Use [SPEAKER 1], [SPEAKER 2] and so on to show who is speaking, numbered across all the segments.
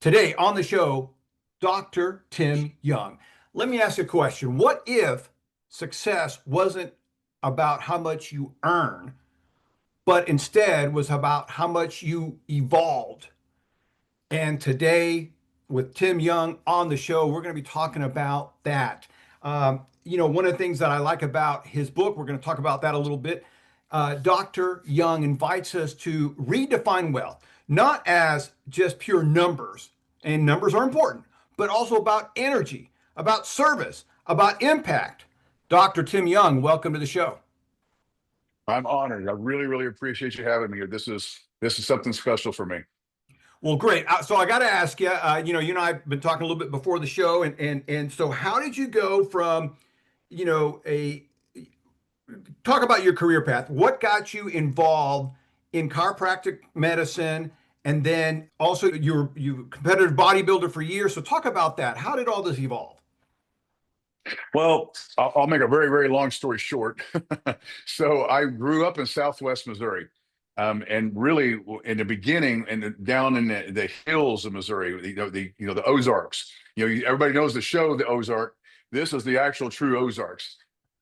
[SPEAKER 1] Today on the show, Dr. Tim Young. Let me ask you a question. What if success wasn't about how much you earn, but instead was about how much you evolved? And today, with Tim Young on the show, we're going to be talking about that. One of the things that I like about his book, we're going to talk about that a little bit. Dr. Young invites us to redefine wealth, not as just pure numbers, and numbers are important, but also about energy, about service, about impact. Dr. Tim Young, welcome to the show.
[SPEAKER 2] I'm honored. I really, really appreciate you having me here. This is something special for me.
[SPEAKER 1] Well, great. So I got to ask you, you and I have been talking a little bit before the show, and so how did you go from, a talk about your career path? What got you involved in chiropractic medicine, and then also you competitive bodybuilder for years? So talk about that. How did all this evolve?
[SPEAKER 2] Well, I'll make a very, very long story short. So I grew up in Southwest Missouri, and really in the beginning, and down in the hills of Missouri, the Ozarks. Everybody knows the show, the Ozark. This is the actual true Ozarks.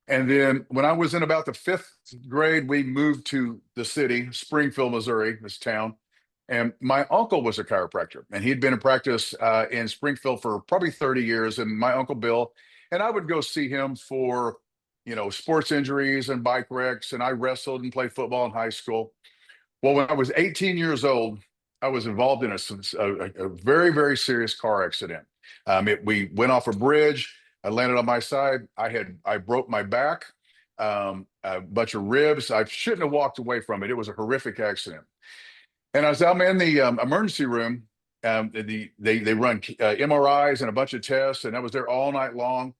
[SPEAKER 2] And then when I was in about the fifth grade, we moved to the city, Springfield, Missouri, this town. And my uncle was a chiropractor, and he'd been in practice in Springfield for probably 30 years. And my uncle Bill, and I would go see him for, sports injuries and bike wrecks. And I wrestled and played football in high school. Well, when I was 18 years old, I was involved in a very, very serious car accident. We went off a bridge. I landed on my side. I broke my back, a bunch of ribs. I shouldn't have walked away from it. It was a horrific accident. And as I'm in the emergency room, they run MRIs and a bunch of tests, and I was there all night long.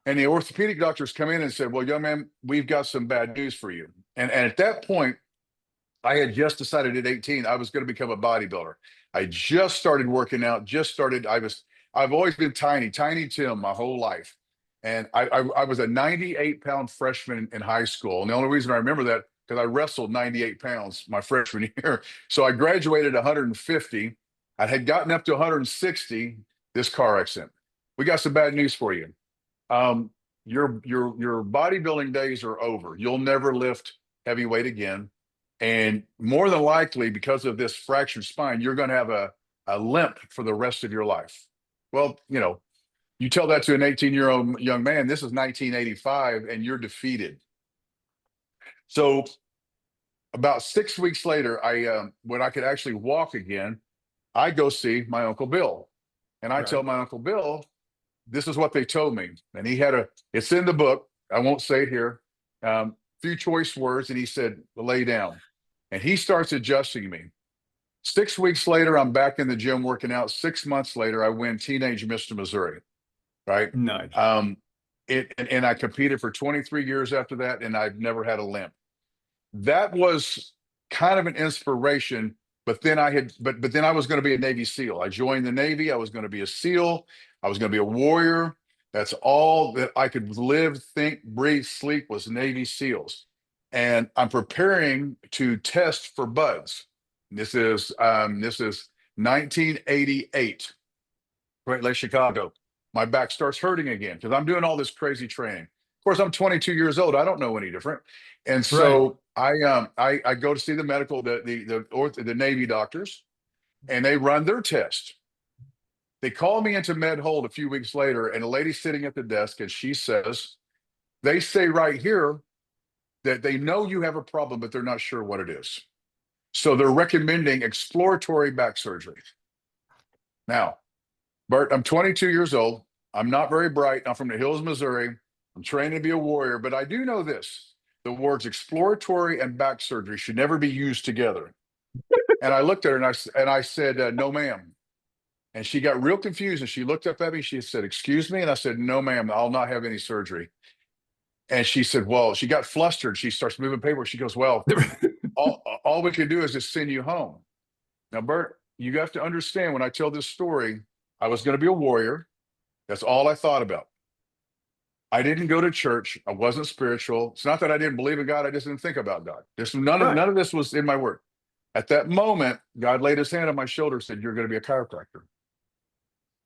[SPEAKER 2] And the orthopedic doctors come in and said, "Well, young man, we've got some bad news for you." And at that point, I had just decided at 18 I was going to become a bodybuilder. I just started working out. I've always been tiny Tim my whole life. And I was a 98-pound freshman in high school. And the only reason I remember that because I wrestled 98 pounds my freshman year. So I graduated 150. I had gotten up to 160 this car accident. We got some bad news for you. Your bodybuilding days are over. You'll never lift heavyweight again. And more than likely, because of this fractured spine, you're going to have a limp for the rest of your life. Well, you tell that to an 18-year-old young man, this is 1985, and you're defeated. So about 6 weeks later, when I could actually walk again, I go see my Uncle Bill. And I tell my Uncle Bill, this is what they told me. And it's in the book. I won't say it here. Few choice words. And he said, lay down. And he starts adjusting me. 6 weeks later, I'm back in the gym working out. 6 months later, I win Teenage Mr. Missouri. Right.
[SPEAKER 1] Nice.
[SPEAKER 2] And I competed for 23 years after that, and I've never had a limp. That was kind of an inspiration. But then then I was going to be a Navy SEAL. I joined the Navy. I was going to be a SEAL. I was going to be a warrior. That's all that I could live, think, breathe, sleep was Navy SEALs. And I'm preparing to test for buds. This is 1988, Great Lake, Chicago. My back starts hurting again because I'm doing all this crazy training. Of course, I'm 22 years old. I don't know any different. And so I go to see the the Navy doctors, and they run their test. They call me into med hold a few weeks later, and a lady sitting at the desk, and she says, they say right here that they know you have a problem, but they're not sure what it is. So they're recommending exploratory back surgery. Now, Bert, I'm 22 years old. I'm not very bright. I'm from the hills of Missouri. I'm trained to be a warrior, but I do know this. The words exploratory and back surgery should never be used together. And I looked at her and I said, no, ma'am. And she got real confused and she looked up at me. She said, excuse me? And I said, no, ma'am, I'll not have any surgery. And she said, well, she got flustered. She starts moving paperwork. She goes, well, all we can do is just send you home. Now, Bert, you have to understand when I tell this story, I was going to be a warrior. That's all I thought about. I didn't go to church. I wasn't spiritual. It's not that I didn't believe in God. I just didn't think about God. None of this was in my word. At that moment, God laid his hand on my shoulder and said, "You're going to be a chiropractor."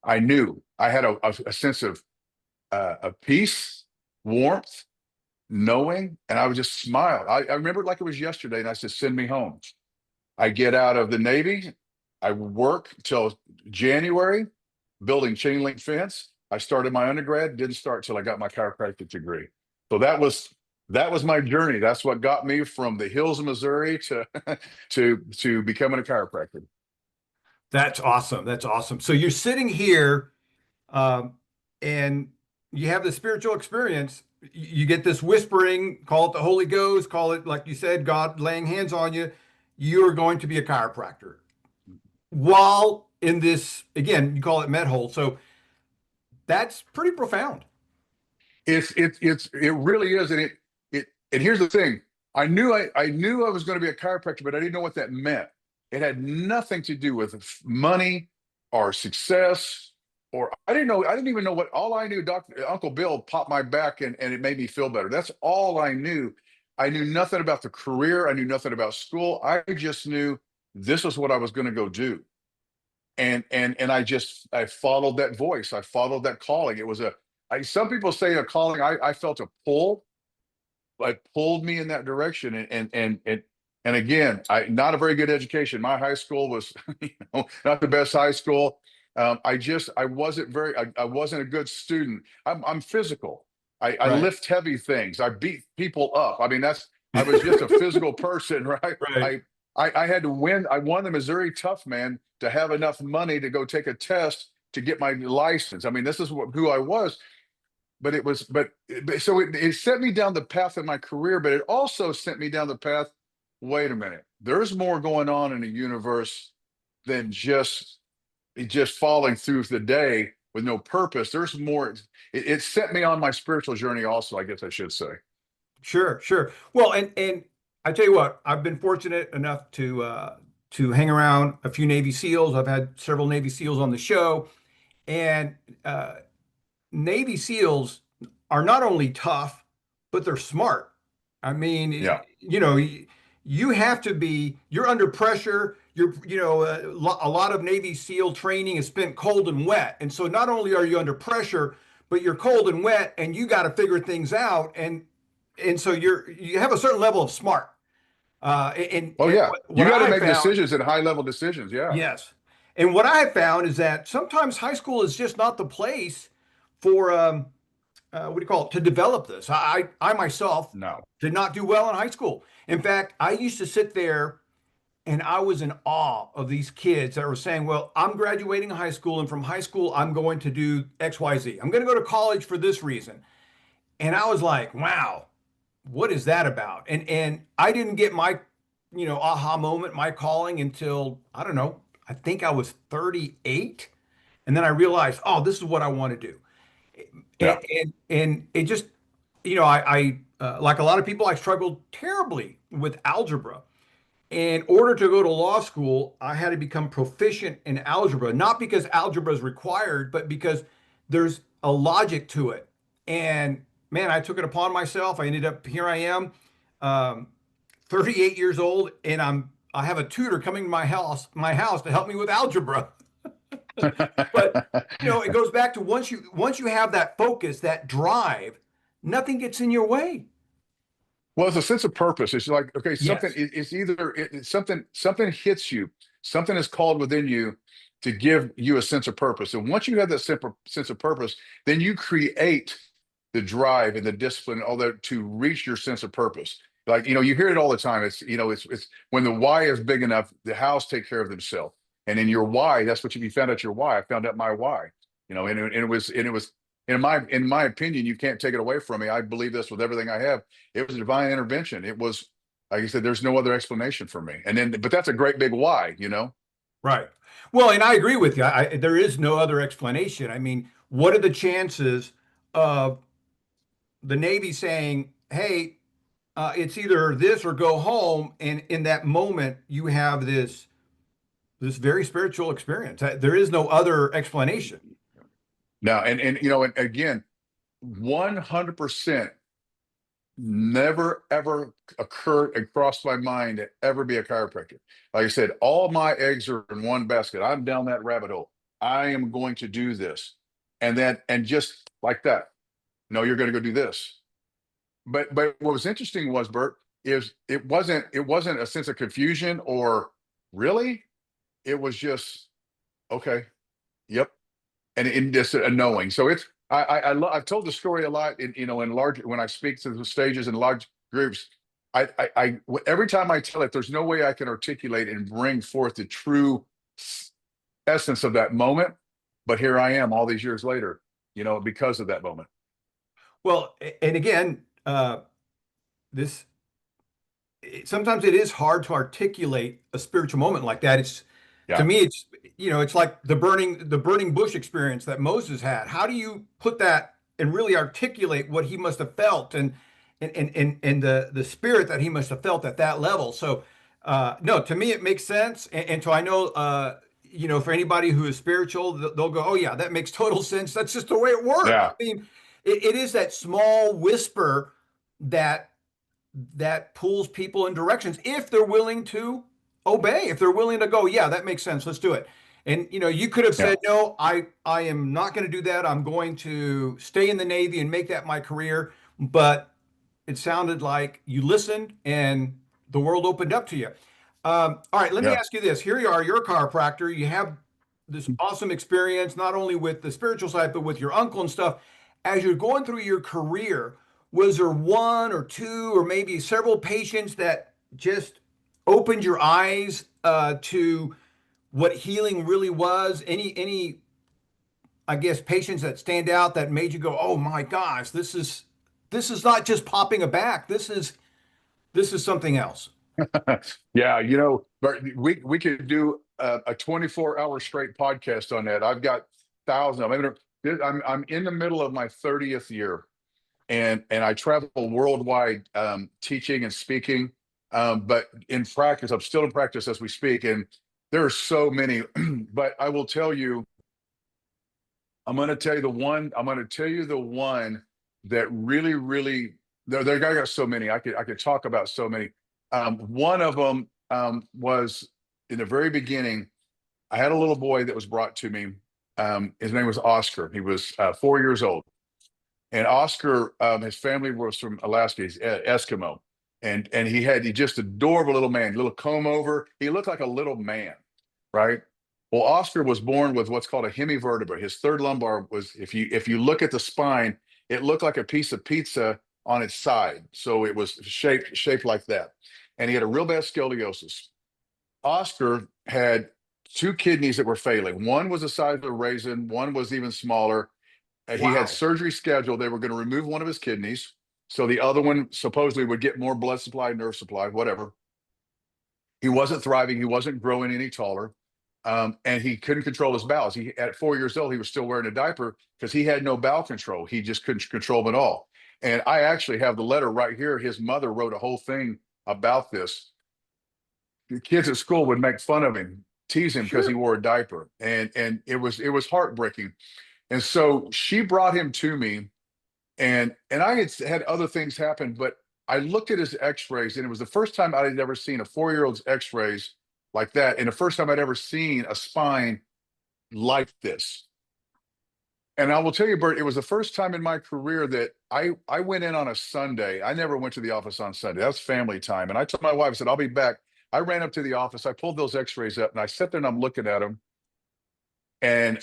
[SPEAKER 2] I knew I had a sense of peace, warmth, knowing, and I would just smile. I remember it like it was yesterday, and I said, "Send me home." I get out of the Navy. I work till January building chain link fence. I started my undergrad, didn't start till I got my chiropractic degree. So that was my journey. That's what got me from the hills of Missouri to to becoming a chiropractor.
[SPEAKER 1] That's awesome. That's awesome. So you're sitting here, um, and you have the spiritual experience. You get this whispering, call it the Holy Ghost, call it, like you said, God laying hands on you. You're going to be a chiropractor while in this, again, you call it med hole. So that's pretty profound.
[SPEAKER 2] It really is, and and here's the thing. I knew I was going to be a chiropractor, but I didn't know what that meant. It had nothing to do with money or success, or I didn't even know what. All I knew, Doctor Uncle Bill popped my back, and it made me feel better. That's all I knew. I knew nothing about the career. I knew nothing about school. I just knew this was what I was going to go do. And I followed that voice. I followed that calling. It was some people say a calling. I felt a pull. It pulled me in that direction. And again, I not a very good education. My high school was, not the best high school. I wasn't a good student. I'm physical. I
[SPEAKER 1] Right.
[SPEAKER 2] lift heavy things. I beat people up. I mean, I was just a physical person, right?
[SPEAKER 1] Right.
[SPEAKER 2] I had to win. I won the Missouri Tough Man to have enough money to go take a test to get my license. I mean, this is who I was. But it sent me down the path of my career, but it also sent me down the path. Wait a minute, there's more going on in the universe than just falling through the day with no purpose. There's more. It set me on my spiritual journey also, I guess I should say.
[SPEAKER 1] Sure, sure. Well, and I tell you what, I've been fortunate enough to hang around a few Navy SEALs. I've had several Navy SEALs on the show, and Navy SEALs are not only tough, but they're smart. I mean,
[SPEAKER 2] Yeah.
[SPEAKER 1] you have to be, you're under pressure. A lot of Navy SEAL training is spent cold and wet. And so not only are you under pressure, but you're cold and wet and you got to figure things out. And so you have a certain level of smart.
[SPEAKER 2] Oh
[SPEAKER 1] And
[SPEAKER 2] yeah. You
[SPEAKER 1] what
[SPEAKER 2] got to
[SPEAKER 1] I
[SPEAKER 2] make
[SPEAKER 1] found,
[SPEAKER 2] decisions and high level decisions. Yeah.
[SPEAKER 1] yes. And what I found is that sometimes high school is just not the place for what do you call it, to develop this. I myself
[SPEAKER 2] No.
[SPEAKER 1] did not do well in high school. In fact, I used to sit there and I was in awe of these kids that were saying, well, I'm graduating high school, and from high school, I'm going to do XYZ. I'm going to go to college for this reason. And I was like, wow, what is that about? And I didn't get my, aha moment, my calling until, I don't know, I think I was 38. And then I realized, oh, this is what I want to do.
[SPEAKER 2] Yeah.
[SPEAKER 1] And it just, I like a lot of people, I struggled terribly with algebra. In order to go to law school, I had to become proficient in algebra, not because algebra is required, but because there's a logic to it. And man, I took it upon myself. I ended up here. I am, um, 38 years old, and I have a tutor coming to my house to help me with algebra. But it goes back to once you have that focus, that drive, nothing gets in your way.
[SPEAKER 2] Well, it's a sense of purpose. It's like, okay,
[SPEAKER 1] Yes.
[SPEAKER 2] it's either something hits you, something is called within you to give you a sense of purpose. And once you have that sense of purpose, then you create the drive and the discipline, all that to reach your sense of purpose. Like, you hear it all the time. It's when the why is big enough, the hows take care of themselves. And in your why, that's what you found out your why. I found out my why, and it was in my opinion, you can't take it away from me. I believe this with everything I have. It was a divine intervention. It was, like you said, there's no other explanation for me. But that's a great big why.
[SPEAKER 1] Right. Well, and I agree with you. There is no other explanation. I mean, what are the chances of the Navy saying, "Hey, it's either this or go home," and in that moment, you have this very spiritual experience. There is no other explanation.
[SPEAKER 2] Now, and again, 100% never ever occurred and crossed my mind to ever be a chiropractor. Like I said, all my eggs are in one basket. I'm down that rabbit hole. I am going to do this. And just like that, no, you're going to go do this. But what was interesting was, Bert, is it wasn't a sense of confusion or really, it was just okay, yep, and just a knowing. So it's I've told the story a lot in in large when I speak to the stages in large groups. Every time I tell it, there's no way I can articulate and bring forth the true essence of that moment. But here I am, all these years later, because of that moment.
[SPEAKER 1] Well, and again, this sometimes it is hard to articulate a spiritual moment like that. It's to
[SPEAKER 2] Yeah,
[SPEAKER 1] me, it's like the burning bush experience that Moses had. How do you put that and really articulate what he must have felt and the spirit that he must have felt at that level? So, no, to me it makes sense. And so I know, for anybody who is spiritual, they'll go, "Oh yeah, that makes total sense. That's just the way it works."
[SPEAKER 2] yeah,
[SPEAKER 1] I mean, it is that small whisper that pulls people in directions if they're willing to obey, if they're willing to go, yeah, that makes sense, let's do it. And you could have
[SPEAKER 2] yeah,
[SPEAKER 1] said, no, I am not going to do that. I'm going to stay in the Navy and make that my career. But it sounded like you listened and the world opened up to you. All right, let me
[SPEAKER 2] yeah.
[SPEAKER 1] ask you this. Here you are, you're a chiropractor. You have this awesome experience, not only with the spiritual side, but with your uncle and stuff. As you're going through your career, was there one or two or maybe several patients that just opened your eyes to what healing really was? Any, I guess, patients that stand out that made you go, "Oh my gosh, this is not just popping a back. This is something else."
[SPEAKER 2] Yeah, but we could do a 24-hour straight podcast on that. I've got thousands. I'm in the middle of my 30th year, and I travel worldwide, teaching and speaking. But in practice, I'm still in practice as we speak, and there are so many. But I will tell you, I'm going to tell you the one. I'm going to tell you the one that really, really. I got so many. I could talk about so many. One of them was in the very beginning. I had a little boy that was brought to me. His name was Oscar. He was 4 years old, and Oscar, his family was from Alaska. He's Eskimo, and he just adorable little man, little comb over. He looked like a little man, right? Well, Oscar was born with what's called a hemivertebra. His third lumbar was, if you look at the spine, it looked like a piece of pizza on its side. So it was shaped like that, and he had a real bad scoliosis. Oscar had two kidneys that were failing. One was the size of a raisin. One was even smaller. He had
[SPEAKER 1] Wow.
[SPEAKER 2] surgery scheduled. They were going to remove one of his kidneys, so the other one supposedly would get more blood supply, nerve supply, whatever. He wasn't thriving. He wasn't growing any taller. And he couldn't control his bowels. At 4 years old, he was still wearing a diaper because he had no bowel control. He just couldn't control them at all. And I actually have the letter right here. His mother wrote a whole thing about this. The kids at school would make fun of him, tease him because he
[SPEAKER 1] Sure.
[SPEAKER 2] wore a diaper, and it was heartbreaking. And so she brought him to me, and I had other things happen, but I looked at his X-rays, and it was the first time I had ever seen a 4-year-old's X-rays like that, and the first time I'd ever seen a spine like this. And I will tell you, Bert, it was the first time in my career that I went in on a Sunday. I never went to the office on Sunday. That's family time. And I told my wife, I said, I'll be back. I ran up to the office. I pulled those X-rays up, and I sat there and I'm looking at them. And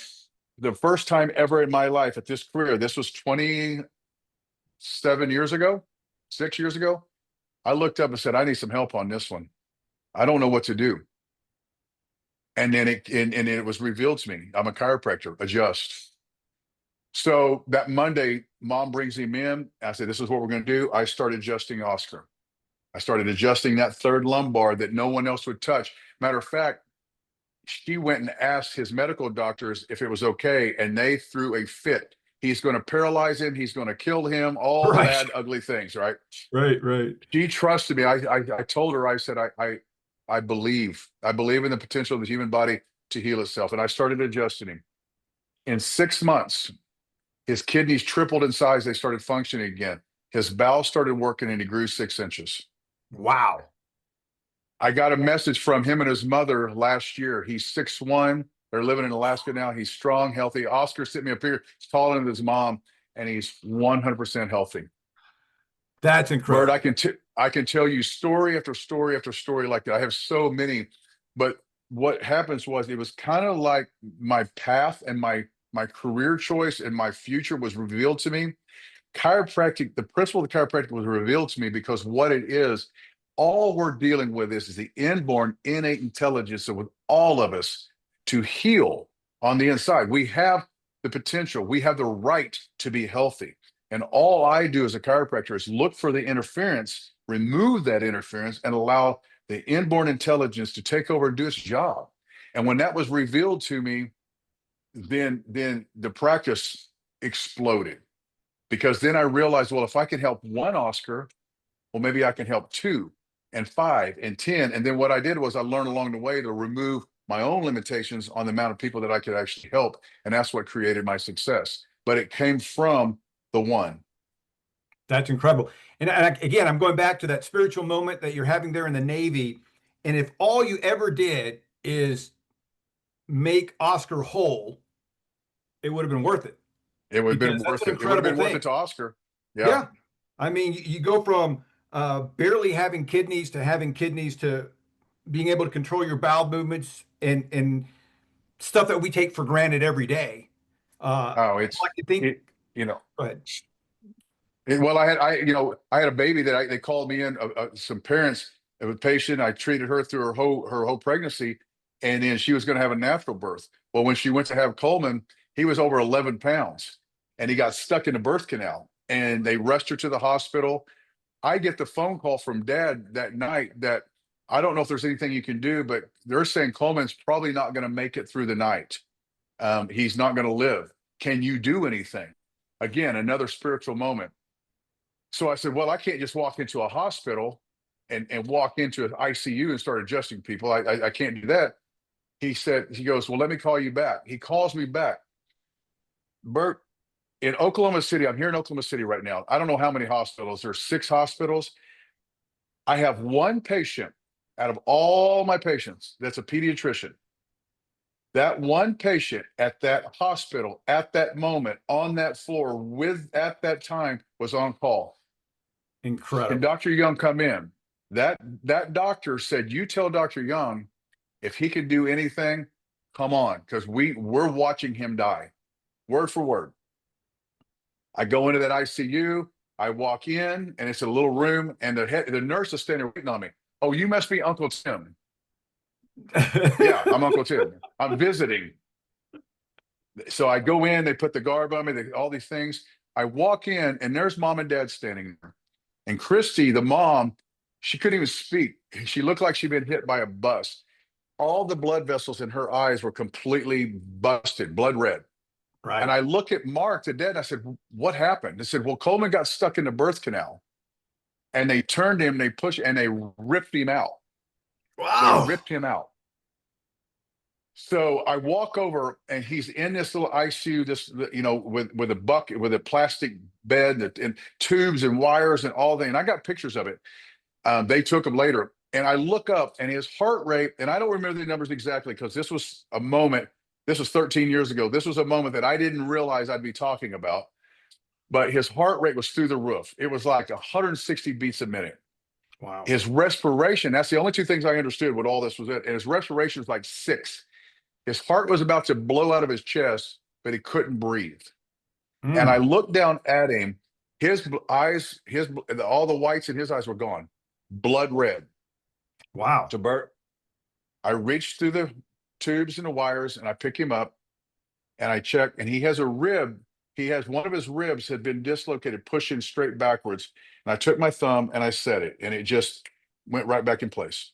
[SPEAKER 2] the first time ever in my life at this career, this was 27 years ago, 6 years ago. I looked up and said, I need some help on this one. I don't know what to do. And then it was revealed to me. I'm a chiropractor, adjust. So that Monday, mom brings him in. I said, this is what we're going to do. I started adjusting Oscar. I started adjusting that third lumbar that no one else would touch. Matter of fact, she went and asked his medical doctors if it was okay, and they threw a fit. He's going to paralyze him. He's going to kill him. All the
[SPEAKER 1] Right.
[SPEAKER 2] bad, ugly things, right?
[SPEAKER 1] Right. Right.
[SPEAKER 2] She trusted me. I told her, I said, I believe. I believe in the potential of the human body to heal itself. And I started adjusting him. In 6 months, his kidneys tripled in size. They started functioning again. His bowels started working and he grew 6 inches.
[SPEAKER 1] Wow.
[SPEAKER 2] I got a message from him and his mother last year. He's 6'1". They're living in Alaska now. He's strong, healthy. Oscar sent me up here. He's taller than his mom, and he's 100% healthy.
[SPEAKER 1] That's
[SPEAKER 2] Bert,
[SPEAKER 1] incredible.
[SPEAKER 2] I can tell you story after story after story like that. I have so many, but what happens was it was kind of like my path and my career choice and my future was revealed to me. Chiropractic, the principle of the chiropractic was revealed to me because what it is, all we're dealing with is the inborn innate intelligence of with all of us to heal on the inside. We have the potential, we have the right to be healthy. And all I do as a chiropractor is look for the interference, remove that interference, and allow the inborn intelligence to take over and do its job. And when that was revealed to me, then the practice exploded. Because then I realized, well, if I can help one Oscar, well, maybe I can help 2 and 5 and 10. And then what I did was I learned along the way to remove my own limitations on the amount of people that I could actually help. And that's what created my success. But it came from the one.
[SPEAKER 1] That's incredible. Again, I'm going back to that spiritual moment that you're having there in the Navy. And if all you ever did is make Oscar whole, it would have been worth it
[SPEAKER 2] It would have
[SPEAKER 1] because
[SPEAKER 2] been
[SPEAKER 1] that's
[SPEAKER 2] worth
[SPEAKER 1] an
[SPEAKER 2] it. It would have
[SPEAKER 1] incredible
[SPEAKER 2] been worth
[SPEAKER 1] thing.
[SPEAKER 2] it to Oscar. Yeah.
[SPEAKER 1] Yeah. I mean, you go from barely having kidneys to having kidneys to being able to control your bowel movements and stuff that we take for granted every day.
[SPEAKER 2] Oh,
[SPEAKER 1] I like to think,
[SPEAKER 2] it, you know,
[SPEAKER 1] go ahead.
[SPEAKER 2] well, I had a baby that they called me in, some parents of a patient. I treated her through her whole pregnancy, and then she was going to have a natural birth. Well, when she went to have Coleman, he was over 11 pounds, and he got stuck in the birth canal, and they rushed her to the hospital. I get the phone call from Dad that night that I don't know if there's anything you can do, but they're saying Coleman's probably not going to make it through the night. He's not going to live. Can you do anything? Again, another spiritual moment. So I said, well, I can't just walk into a hospital and walk into an ICU and start adjusting people. I can't do that. He goes, well, let me call you back. He calls me back. Bert, in Oklahoma City, I'm here in Oklahoma City right now. I don't know how many hospitals. There's 6 hospitals. I have one patient out of all my patients that's a pediatrician. That one patient at that hospital, at that moment, on that floor, at that time, was on call. Can
[SPEAKER 1] Incredible.
[SPEAKER 2] Dr. Young come in? That doctor said, you tell Dr. Young if he can do anything, come on, because we're watching him die, word for word. I go into that ICU, I walk in, and it's a little room, and the nurse is standing waiting on me. Oh, you must be Uncle Tim. Yeah, I'm Uncle Tim. I'm visiting. So I go in, they put the garb on me, all these things. I walk in, and there's Mom and Dad standing there. And Christy, the mom, she couldn't even speak. She looked like she'd been hit by a bus. All the blood vessels in her eyes were completely busted, blood red. And
[SPEAKER 1] Right.
[SPEAKER 2] I look at Mark, the dad, and I said, what happened? They said, well, Coleman got stuck in the birth canal. And they turned him, they pushed, and they ripped him out. They
[SPEAKER 1] Wow.
[SPEAKER 2] ripped him out. So I walk over, and he's in this little ICU, with a bucket, with a plastic bed and tubes and wires and all that. And I got pictures of it. They took him later, and I look up, and his heart rate, and I don't remember the numbers exactly because this was a moment. This was 13 years ago. This was a moment that I didn't realize I'd be talking about. But his heart rate was through the roof. It was like 160 beats a minute.
[SPEAKER 1] Wow.
[SPEAKER 2] His respiration, that's the only 2 things I understood what all this was. And his respiration was like 6. His heart was about to blow out of his chest, but he couldn't breathe. And I
[SPEAKER 1] Mm.
[SPEAKER 2] looked down at him. His eyes, all the whites in his eyes were gone, blood red.
[SPEAKER 1] Wow.
[SPEAKER 2] So Bert, I reached through the tubes and the wires, and I pick him up, and I check, and he has a rib. He has one of his ribs had been dislocated, pushing straight backwards. And I took my thumb and I set it, and it just went right back in place.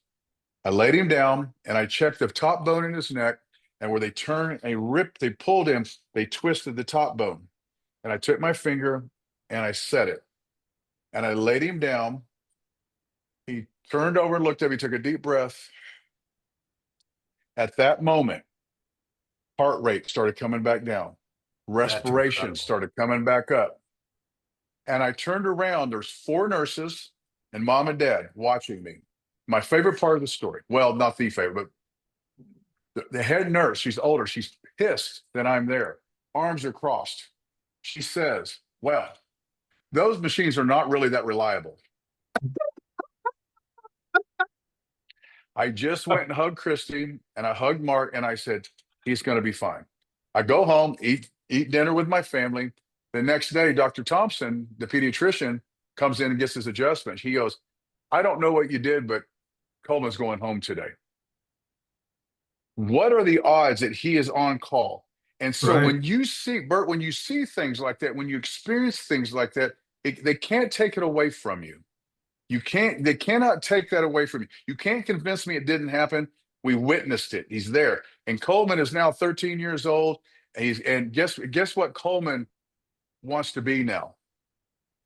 [SPEAKER 2] I laid him down, and I checked the top bone in his neck, and where they turned, they pulled him, they twisted the top bone. And I took my finger and I set it, and I laid him down. He turned over and looked at me, took a deep breath. At that moment, heart rate started coming back down.
[SPEAKER 1] That's
[SPEAKER 2] Respiration
[SPEAKER 1] incredible.
[SPEAKER 2] started coming back up. And I turned around, there's four nurses and mom and dad watching me. My favorite part of the story, well, not the favorite, but the head nurse, she's older, she's pissed that I'm there. Arms are crossed. She says, well, those machines are not really that reliable. I just went and hugged Christine and I hugged Mark and I said, he's going to be fine. I go home, eat dinner with my family. The next day, Dr. Thompson, the pediatrician, comes in and gets his adjustment. He goes, I don't know what you did, but Coleman's going home today. What are the odds that he is on call? And so
[SPEAKER 1] Right.
[SPEAKER 2] when you see, Bert, when you see things like that, when you experience things like that, they can't take it away from you. They cannot take that away from you. You can't convince me it didn't happen. We witnessed it. He's there. And Coleman is now 13 years old. And guess what Coleman wants to be now?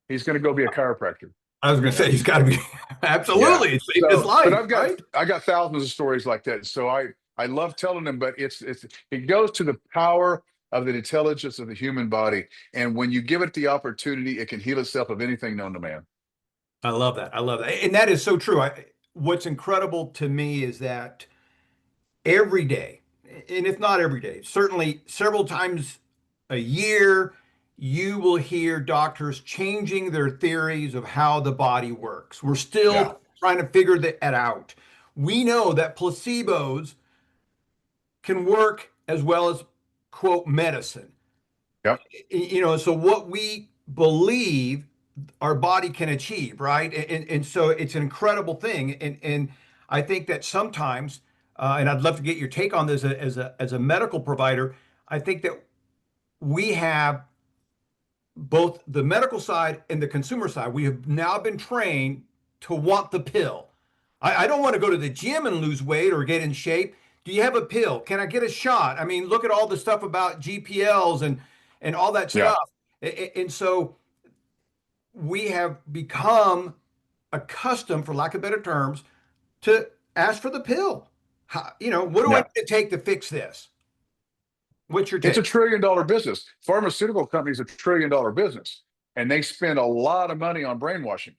[SPEAKER 2] He's going to go be a chiropractor.
[SPEAKER 1] I was going to say he's got to be
[SPEAKER 2] Yeah.
[SPEAKER 1] absolutely. It saved his
[SPEAKER 2] So, but
[SPEAKER 1] life, right?
[SPEAKER 2] I got thousands of stories like that. So I love telling them, but it goes to the power of the intelligence of the human body. And when you give it the opportunity, it can heal itself of anything known to man.
[SPEAKER 1] I love that. I love that. And that is so true. What's incredible to me is that every day, and if not every day, certainly several times a year, you will hear doctors changing their theories of how the body works. We're
[SPEAKER 2] Yeah.
[SPEAKER 1] still trying to figure that out. We know that placebos can work as well as, quote, medicine.
[SPEAKER 2] Yep.
[SPEAKER 1] So what we believe our body can achieve, right? And so it's an incredible thing. And I think that sometimes, and I'd love to get your take on this as a medical provider. I think that we have both the medical side and the consumer side. We have now been trained to want the pill. I don't want to go to the gym and lose weight or get in shape. Do you have a pill? Can I get a shot? I mean, look at all the stuff about GPLs and all that
[SPEAKER 2] Yeah.
[SPEAKER 1] stuff. And so we have become accustomed, for lack of better terms, to ask for the pill. What do I
[SPEAKER 2] Yeah.
[SPEAKER 1] need to take to fix this? What's your
[SPEAKER 2] It's a
[SPEAKER 1] take?
[SPEAKER 2] $1 trillion business. Pharmaceutical companies are $1 trillion business, and they spend a lot of money on brainwashing.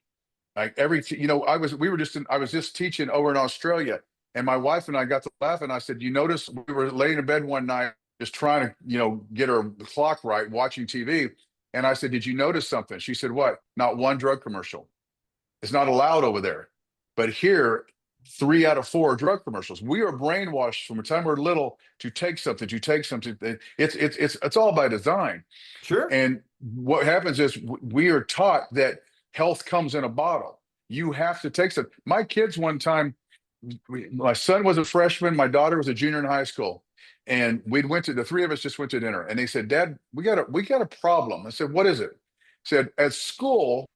[SPEAKER 2] Like I was just teaching over in Australia, and my wife and I got to laughing. I said, "You notice we were laying in bed one night, just trying to, get our clock right, watching TV." And I said, "Did you notice something?" She said, "What?" "Not one drug commercial. It's not allowed over there, but here, 3 out of 4 drug commercials. We are brainwashed from the time we're little to take something, to take something. It's all by design.
[SPEAKER 1] Sure.
[SPEAKER 2] And what happens is we are taught that health comes in a bottle. You have to take some. My kids one time, my son was a freshman, my daughter was a junior in high school, and the three of us just went to dinner, and they said, "Dad, we got a problem." I said, "What is it?" Said, "At school,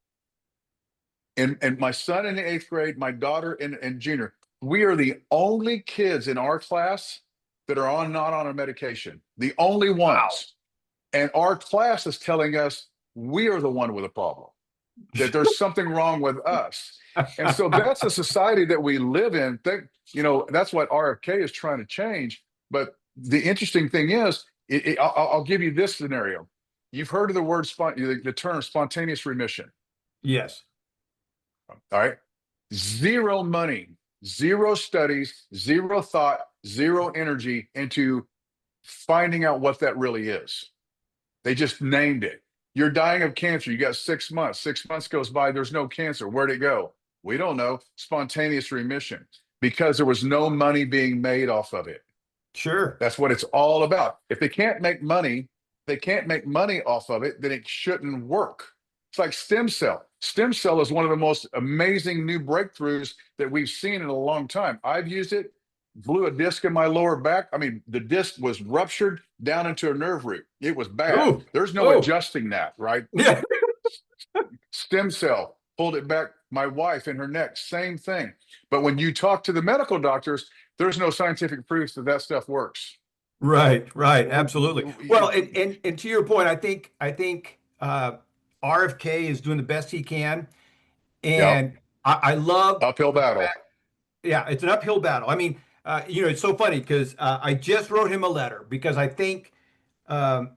[SPEAKER 2] and my son in the 8th grade, my daughter in junior, we are the only kids in our class that are not on a medication. The only
[SPEAKER 1] Wow.
[SPEAKER 2] ones. And our class is telling us we are the one with a problem, that there's something wrong with us." And so that's a society that we live in. That's what RFK is trying to change. But the interesting thing is, I'll give you this scenario. You've heard of the term spontaneous remission.
[SPEAKER 1] Yes.
[SPEAKER 2] All right. Zero money, zero studies, zero thought, zero energy into finding out what that really is. They just named it. You're dying of cancer. You got 6 months. 6 months goes by. There's no cancer. Where'd it go? We don't know. Spontaneous remission, because there was no money being made off of it.
[SPEAKER 1] Sure.
[SPEAKER 2] That's what it's all about. If they can't make money off of it, then it shouldn't work. It's like stem cell. Stem cell is one of the most amazing new breakthroughs that we've seen in a long time. I've used it, blew a disc in my lower back. I mean, the disc was ruptured down into a nerve root. It was bad.
[SPEAKER 1] Oh,
[SPEAKER 2] There's no
[SPEAKER 1] oh,
[SPEAKER 2] adjusting that, right?
[SPEAKER 1] yeah.
[SPEAKER 2] Stem cell pulled it back. My wife in her neck, same thing. But when you talk to the medical doctors, there's no scientific proof that stuff works.
[SPEAKER 1] Right, right, absolutely. Well, and to your point, I think RFK is doing the best he can,
[SPEAKER 2] Yeah,
[SPEAKER 1] and I love
[SPEAKER 2] uphill
[SPEAKER 1] the
[SPEAKER 2] battle.
[SPEAKER 1] fact, yeah, it's an uphill battle. I mean, it's so funny because I just wrote him a letter because I think um,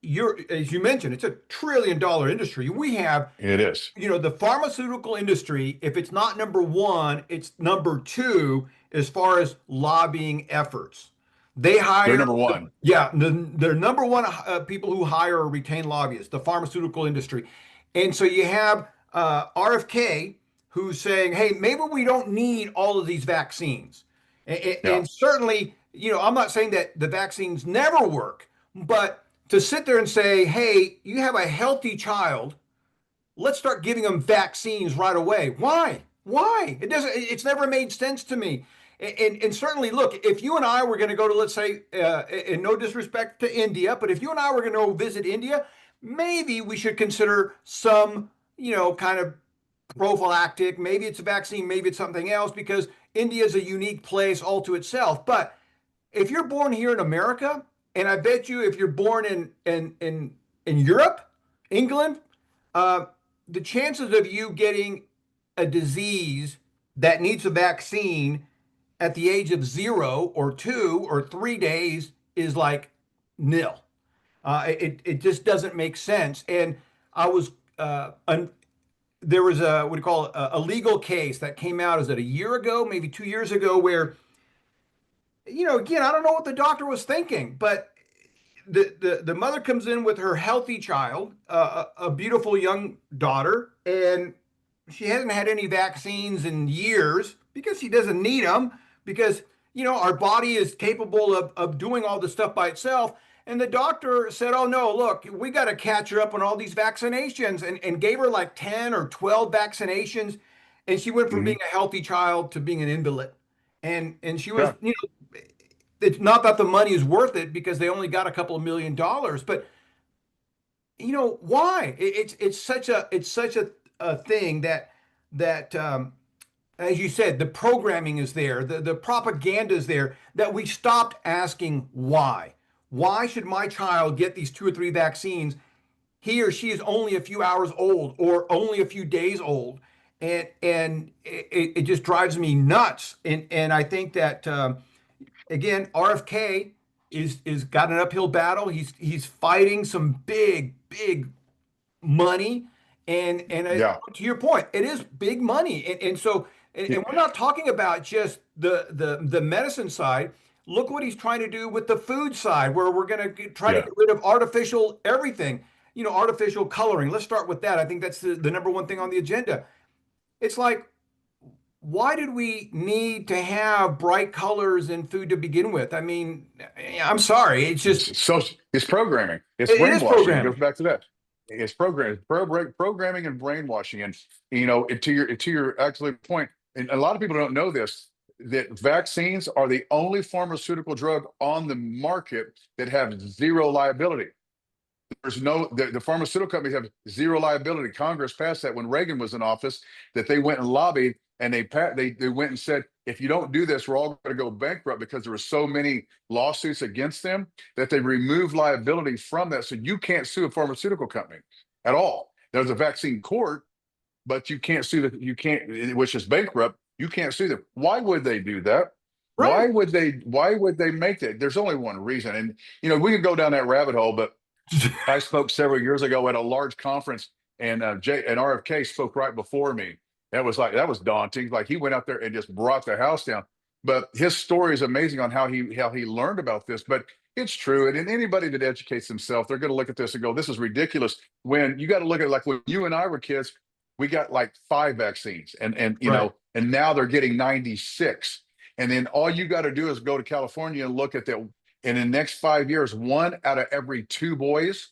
[SPEAKER 1] as you mentioned, it's $1 trillion industry. We have,
[SPEAKER 2] It is.
[SPEAKER 1] the pharmaceutical industry, if it's not number one, it's number two as far as lobbying efforts. They
[SPEAKER 2] They're
[SPEAKER 1] hire,
[SPEAKER 2] number one.
[SPEAKER 1] yeah, they're number one people who hire or retain lobbyists, the pharmaceutical industry. And so you have RFK who's saying, hey, maybe we don't need all of these vaccines.
[SPEAKER 2] Yeah.
[SPEAKER 1] And certainly, I'm not saying that the vaccines never work, but to sit there and say, hey, you have a healthy child, let's start giving them vaccines right away. Why? Why? It's never made sense to me. And certainly, look, if you and I were going to go to, let's say, in no disrespect to India, but if you and I were going to go visit India, maybe we should consider some, kind of prophylactic. Maybe it's a vaccine, maybe it's something else, because India is a unique place all to itself. But if you're born here in America, and I bet you if you're born in Europe, England, uh, the chances of you getting a disease that needs a vaccine at the age of 0 or 2 or 3 days is like nil. It just doesn't make sense. And I was there was a what do you call it, a legal case that came out. Is it a year ago, maybe 2 years ago, where again, I don't know what the doctor was thinking, but the mother comes in with her healthy child, a beautiful young daughter, and she hasn't had any vaccines in years because she doesn't need them, because our body is capable of doing all this stuff by itself. And the doctor said, oh no, look, we got to catch her up on all these vaccinations, and gave her like 10 or 12 vaccinations. And she went from
[SPEAKER 2] Hmm.
[SPEAKER 1] being a healthy child to being an invalid. And she was,
[SPEAKER 2] Yeah.
[SPEAKER 1] it's not that the money is worth it because they only got a couple of $1 million, but why? It's such a thing that as you said, the programming is there, the propaganda is there, that we stopped asking why. Why should my child get these 2 or 3 vaccines? He or she is only a few hours old or only a few days old, and it just drives me nuts. And I think that again, RFK is got an uphill battle. He's fighting some big money, and
[SPEAKER 2] Yeah.
[SPEAKER 1] to your point, it is big money, and so and we're not talking about just the medicine side. Look what he's trying to do with the food side, where we're going to try to
[SPEAKER 2] Yeah.
[SPEAKER 1] get rid of artificial everything, artificial coloring. Let's start with that. I think that's the number one thing on the agenda. It's like, why did we need to have bright colors in food to begin with? I mean, I'm sorry. It's just,
[SPEAKER 2] So it's programming. It's
[SPEAKER 1] it is
[SPEAKER 2] brainwashing. It goes
[SPEAKER 1] programming.
[SPEAKER 2] back to that. It's programming and brainwashing. And to your actual point, and a lot of people don't know this, that vaccines are the only pharmaceutical drug on the market that have zero liability. There's no the pharmaceutical companies have zero liability. Congress passed that when Reagan was in office, that they went and lobbied, and they went and said, if you don't do this, we're all going to go bankrupt, because there were so many lawsuits against them that they removed liability from that. So you can't sue a pharmaceutical company at all. There's a vaccine court, but you can't sue you can't, which is bankrupt. You can't sue them. Why would they do that?
[SPEAKER 1] Right.
[SPEAKER 2] Why would they make that? There's only one reason. And we could go down that rabbit hole, but I spoke several years ago at a large conference, and RFK spoke right before me. That was daunting. Like, he went out there and just brought the house down. But his story is amazing on how he learned about this. But it's true, and anybody that educates themselves, they're going to look at this and go, "This is ridiculous." When you got to look at it, like when you and I were kids, we got like 5 vaccines,
[SPEAKER 1] Right.
[SPEAKER 2] and now they're getting 96. And then all you got to do is go to California and look at that. In the next 5 years, 1 out of every 2 boys,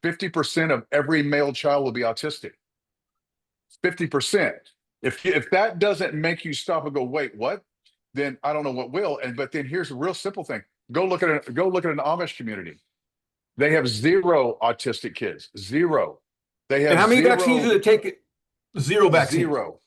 [SPEAKER 2] 50% of every male child will be autistic. 50%. If that doesn't make you stop and go, wait, what? Then I don't know what will. But then here's a real simple thing. Go look at an Amish community. They have zero autistic kids. Zero. They
[SPEAKER 1] And
[SPEAKER 2] have
[SPEAKER 1] how many vaccines did
[SPEAKER 2] zero,
[SPEAKER 1] it take? Zero vaccines.
[SPEAKER 2] zero.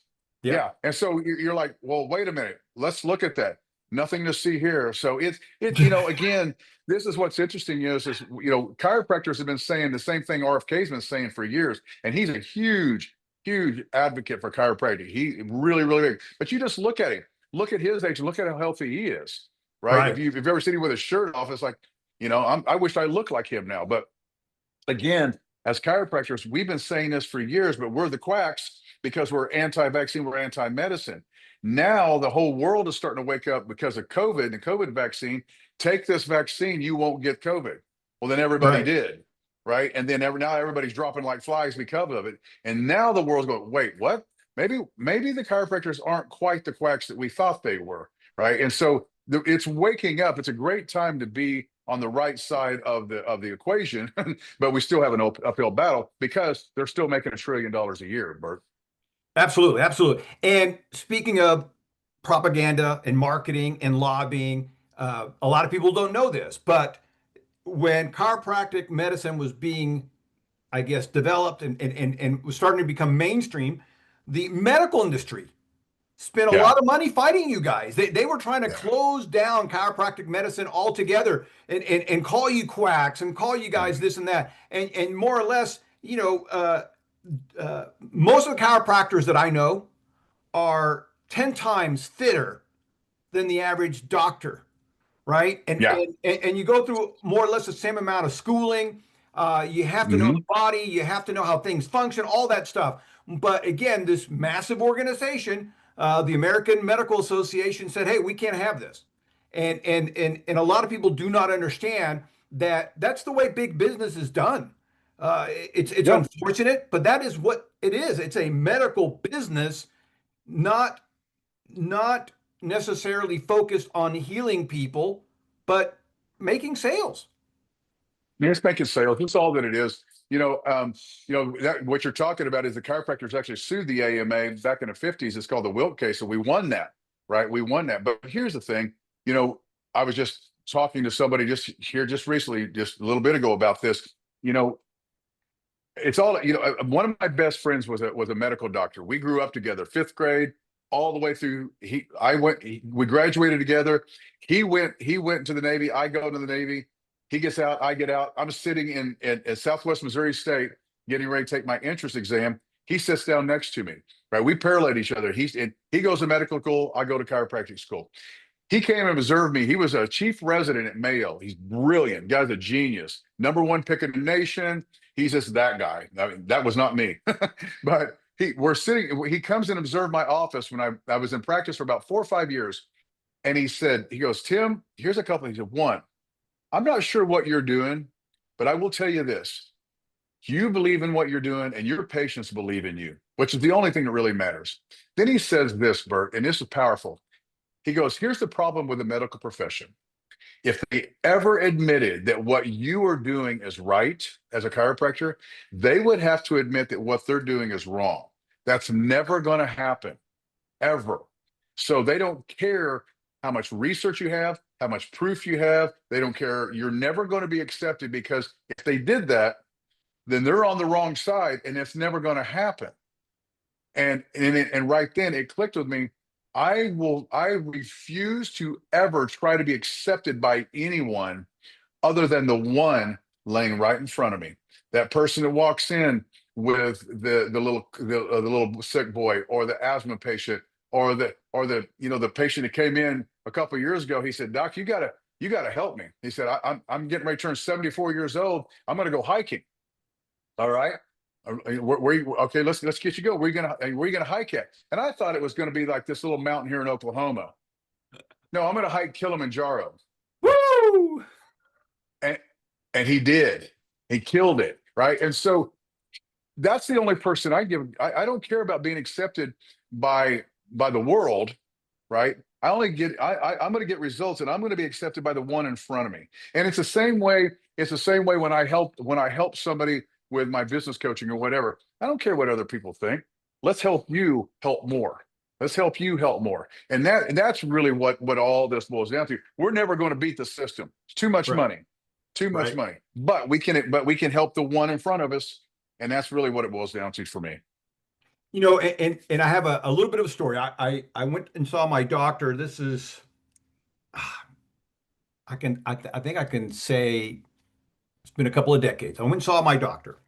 [SPEAKER 1] Yeah.
[SPEAKER 2] Yeah. And so you're like, well, wait a minute. Let's look at that. Nothing to see here. So again, this is what's interesting is chiropractors have been saying the same thing RFK's been saying for years. And he's a huge, huge advocate for chiropractic. He really, really big. But you just look at him, look at his age, look at how healthy he is. Right. If
[SPEAKER 1] Right.
[SPEAKER 2] you've ever seen him with his shirt off, it's like, I wish I looked like him now. But again, as chiropractors, we've been saying this for years, but we're the quacks because we're anti-vaccine, we're anti-medicine. Now the whole world is starting to wake up because of COVID and the COVID vaccine. Take this vaccine, you won't get COVID. Well, then everybody
[SPEAKER 1] Right.
[SPEAKER 2] did, right? And then now everybody's dropping like flies because of it. And now the world's going, wait, what? Maybe the chiropractors aren't quite the quacks that we thought they were, right? And so it's waking up. It's a great time to be on the right side of the equation, but we still have an uphill battle because they're still making $1 trillion a year, Bert.
[SPEAKER 1] Absolutely, absolutely. And speaking of propaganda and marketing and lobbying, a lot of people don't know this, but when chiropractic medicine was being, I guess, developed and was starting to become mainstream, the medical industry spent a
[SPEAKER 2] Yeah,
[SPEAKER 1] lot of money fighting you guys. They were trying to
[SPEAKER 2] yeah.
[SPEAKER 1] close down chiropractic medicine altogether and call you quacks and call you guys
[SPEAKER 2] Mhm.
[SPEAKER 1] this and that. And more or less, most of the chiropractors that I know are 10 times fitter than the average doctor, right?
[SPEAKER 2] Yeah.
[SPEAKER 1] And you go through more or less the same amount of schooling. You have to know the
[SPEAKER 2] Hmm.
[SPEAKER 1] body, you have to know how things function, all that stuff. But again, this massive organization, the American Medical Association, said, "Hey, we can't have this," and a lot of people do not understand that that's the way big business is done. It's
[SPEAKER 2] Yep.
[SPEAKER 1] unfortunate, but that is what it is. It's a medical business, not not necessarily focused on healing people, but making sales.
[SPEAKER 2] It's making sales. That's all that it is. What you're talking about is the chiropractors actually sued the AMA back in the 50s. It's called the Wilt case. And we won that, right? We won that. But here's the thing, you know, I was just talking to somebody just recently, just a little bit ago about this. You know, it's all one of my best friends was a medical doctor. We grew up together, fifth grade all the way through. We graduated together. He went to the Navy. I go to the Navy. He gets out, I get out. I'm sitting in Southwest Missouri State getting ready to take my entrance exam. He sits down next to me, right? We parallel each other. He goes to medical school, I go to chiropractic school. He came and observed me. He was a chief resident at Mayo. He's brilliant. Guy's a genius. Number one pick in the nation. He's just that guy. I mean, that was not me. But he comes and observed my office when I was in practice for about 4 or 5 years. And he goes, Tim, here's a couple. He said, one, I'm not sure what you're doing, but I will tell you this. You believe in what you're doing and your patients believe in you, which is the only thing that really matters. Then he says this, Bert, and this is powerful. He goes, here's the problem with the medical profession. If they ever admitted that what you are doing is right as a chiropractor, they would have to admit that what they're doing is wrong. That's never going to happen, ever. So they don't care how much research you have, how much proof you have. They don't care. You're never going to be accepted because if they did that, then they're on the wrong side and it's never going to happen. And right then it clicked with me. I refuse to ever try to be accepted by anyone other than the one laying right in front of me. That person that walks in with the little sick boy or the asthma patient or the patient that came in a couple of years ago. He said, Doc, you gotta help me. He said, I'm getting ready to turn 74 years old. I'm gonna go hiking. All right. Okay, let's get you go. Where you gonna hike at? And I thought it was going to be like this little mountain here in Oklahoma. No, I'm gonna hike Kilimanjaro.
[SPEAKER 1] Woo!
[SPEAKER 2] And he did. He killed it. Right. And so that's the only person I give. I don't care about being accepted by the world, right? I'm going to get results and I'm going to be accepted by the one in front of me. And it's the same way when I help somebody with my business coaching or whatever. I don't care what other people think. Let's help you help more. Let's help you help more. And that's really what all this boils down to. We're never going to beat the system. It's too much
[SPEAKER 1] Right,
[SPEAKER 2] money. Too much
[SPEAKER 1] right.
[SPEAKER 2] money. But we can help the one in front of us. And that's really what it boils down to for me.
[SPEAKER 1] And I have a little bit of a story. I went and saw my doctor. This is I think I can say it's been a couple of decades. I went and saw my doctor,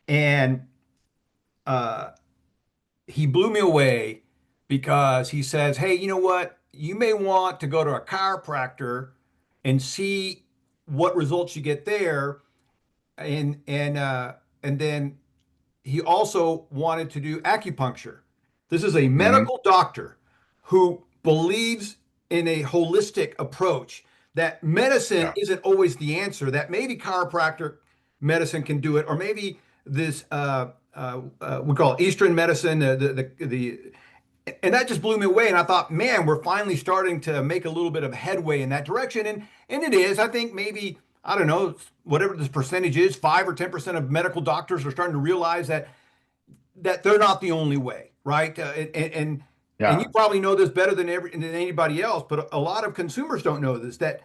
[SPEAKER 1] and uh, he blew me away because he says, "Hey, you know what? You may want to go to a chiropractor and see what results you get there." and then he also wanted to do acupuncture. This is a
[SPEAKER 2] Hmm.
[SPEAKER 1] medical doctor who believes in a holistic approach, that medicine
[SPEAKER 2] Yeah.
[SPEAKER 1] isn't always the answer, that maybe chiropractic medicine can do it, or maybe this we call it Eastern medicine, and that just blew me away. And I thought, man, we're finally starting to make a little bit of headway in that direction. And it is. I think maybe, I don't know, whatever this percentage is, 5 or 10% of medical doctors are starting to realize that they're not the only way, right? And you
[SPEAKER 2] Yeah.
[SPEAKER 1] probably know this better than anybody else, but a lot of consumers don't know this, that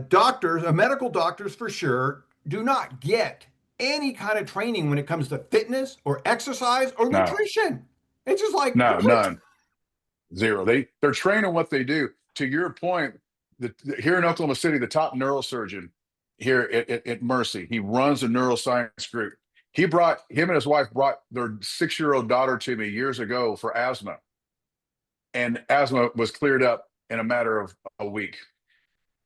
[SPEAKER 1] doctors, medical doctors for sure, do not get any kind of training when it comes to fitness or exercise or
[SPEAKER 2] No,
[SPEAKER 1] nutrition. It's just like,
[SPEAKER 2] no,
[SPEAKER 1] what?
[SPEAKER 2] none. Zero. They're trained on what they do. To your point, here in Oklahoma City, the top neurosurgeon here at Mercy, he runs a neuroscience group. Him and his wife brought their 6-year-old daughter to me years ago for asthma, and asthma was cleared up in a matter of a week.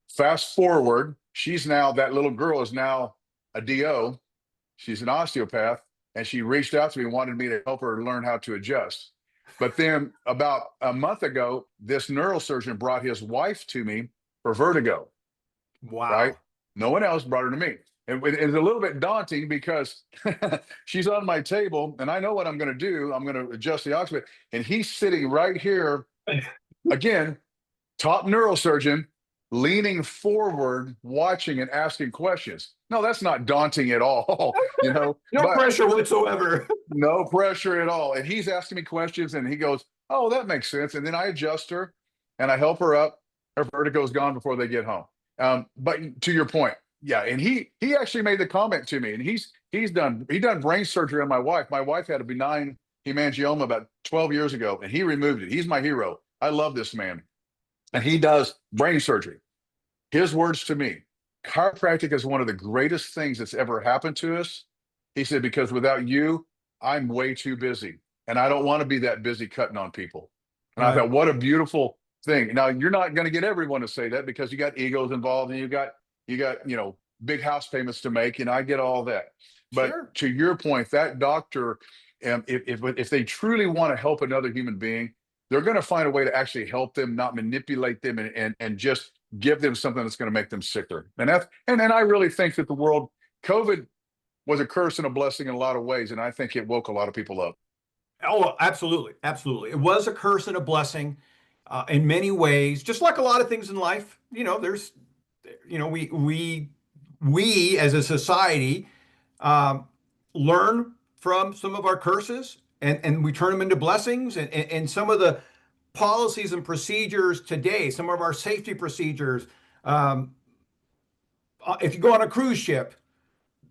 [SPEAKER 2] Fast forward, that little girl is now a DO. She's an osteopath, and she reached out to me and wanted me to help her learn how to adjust. But then about a month ago, this neurosurgeon brought his wife to me for vertigo, right?
[SPEAKER 1] Wow.
[SPEAKER 2] No one else brought her to me. It's a little bit daunting because she's on my table and I know what I'm going to do. I'm going to adjust the oxygen. And he's sitting right here again, top neurosurgeon, leaning forward, watching and asking questions. No, that's not daunting at all,
[SPEAKER 1] No
[SPEAKER 2] but
[SPEAKER 1] pressure whatsoever.
[SPEAKER 2] no pressure at all. And he's asking me questions and he goes, "Oh, that makes sense." And then I adjust her and I help her up. Her vertigo's gone before they get home. But to your point, yeah, and he actually made the comment to me, and he done brain surgery on my wife. My wife had a benign hemangioma about 12 years ago, and he removed it. He's my hero. I love this man. And he does brain surgery. His words to me: chiropractic is one of the greatest things that's ever happened to us. He said, because without you, I'm way too busy. And I don't want to be that busy cutting on people. And I
[SPEAKER 1] Right.
[SPEAKER 2] thought, what a beautiful thing. Now, you're not going to get everyone to say that because you got egos involved and you got big house payments to make. And I get all that. But
[SPEAKER 1] Sure.
[SPEAKER 2] to your point, that doctor, if they truly want to help another human being, they're going to find a way to actually help them, not manipulate them, and just give them something that's going to make them sicker. And I really think that COVID was a curse and a blessing in a lot of ways, and I think it woke a lot of people up.
[SPEAKER 1] Oh, absolutely. Absolutely. It was a curse and a blessing in many ways, just like a lot of things in life. There's, we as a society um, learn from some of our curses and we turn them into blessings and some of the policies and procedures today, some of our safety procedures. Um, if you go on a cruise ship,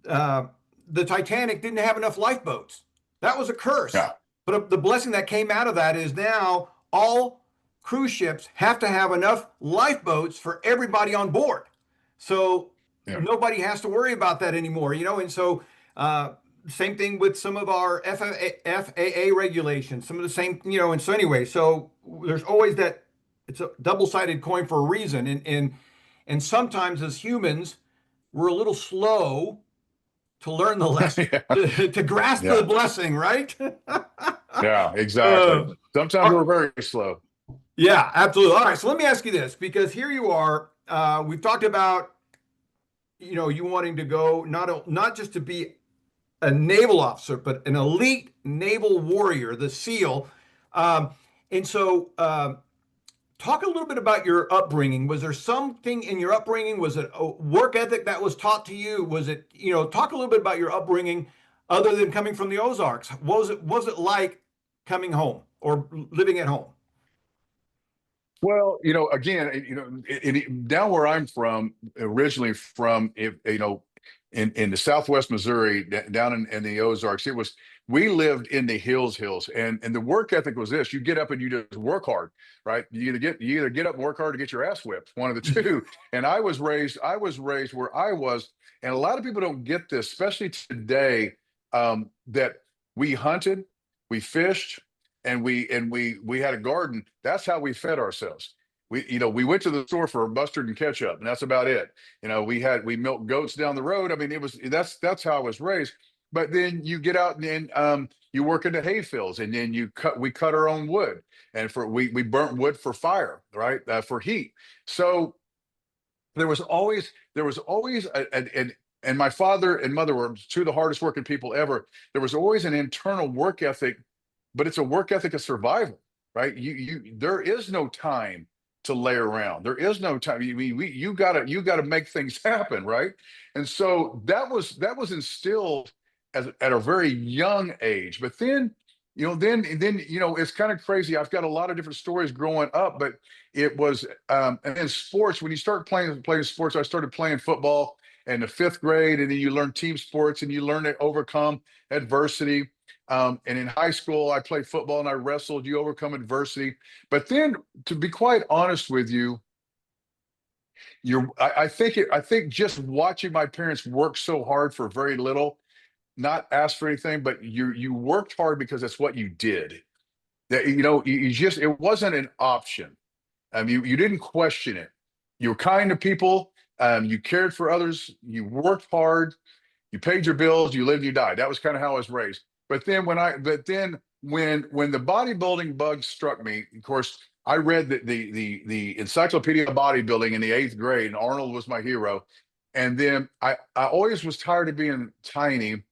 [SPEAKER 1] uh, the Titanic didn't have enough lifeboats. That was a curse.
[SPEAKER 2] Yeah,
[SPEAKER 1] But the blessing that came out of that is now all cruise ships have to have enough lifeboats for everybody on board. So
[SPEAKER 2] yeah,
[SPEAKER 1] nobody has to worry about that anymore. And so, same thing with some of our FAA regulations, some of the same. And so anyway, so there's always that. It's a double-sided coin for a reason. And sometimes as humans, we're a little slow to learn the lesson,
[SPEAKER 2] yeah,
[SPEAKER 1] to grasp the
[SPEAKER 2] yeah,
[SPEAKER 1] blessing, right?
[SPEAKER 2] yeah, exactly.
[SPEAKER 1] uh,
[SPEAKER 2] Sometimes we're very slow.
[SPEAKER 1] yeah, absolutely. All right, so let me ask you this, because here you are. We've talked about you wanting to go not just to be a naval officer, but an elite naval warrior, the SEAL. Um, and so, talk a little bit about your upbringing. Was there something in your upbringing? Was it a work ethic that was taught to you? Was it, talk a little bit about your upbringing other than coming from the Ozarks. What was it like coming home or living at home?
[SPEAKER 2] Well, again, down where I'm from, originally from, if in the Southwest Missouri, down in the Ozarks, we lived in the hills, and the work ethic was this: you get up and you just work hard, right? You either get up and work hard to get your ass whipped, one of the two. And I was raised where I was, and a lot of people don't get this, especially today, that we hunted, we fished, and we had a garden. That's how we fed ourselves. we went to the store for mustard and ketchup, and that's about it. We milked goats down the road. I mean, that's how I was raised. But then you get out and you work in the hay fields, and then we cut our own wood, and we burnt wood for fire, right? For heat. So there was always and my father and mother were two of the hardest working people ever. There was always an internal work ethic, but it's a work ethic of survival, right? There is no time to lay around. There is no time. You gotta make things happen, right? And so that was instilled at a very young age. But then, it's kind of crazy. I've got a lot of different stories growing up, but it was and then sports. When you start playing sports, I started playing football in the fifth grade, and then you learn team sports and you learn to overcome adversity. And in high school, I played football and I wrestled. You overcome adversity. But then, to be quite honest with you, I think just watching my parents work so hard for very little, not ask for anything, but you worked hard because that's what you did. That you just it wasn't an option. You didn't question it. You were kind to people. You cared for others. You worked hard. You paid your bills. You lived. You died. That was kind of how I was raised. But then when the bodybuilding bug struck me, of course, I read the Encyclopedia of Bodybuilding in the eighth grade, and Arnold was my hero. And then I always was tired of being tiny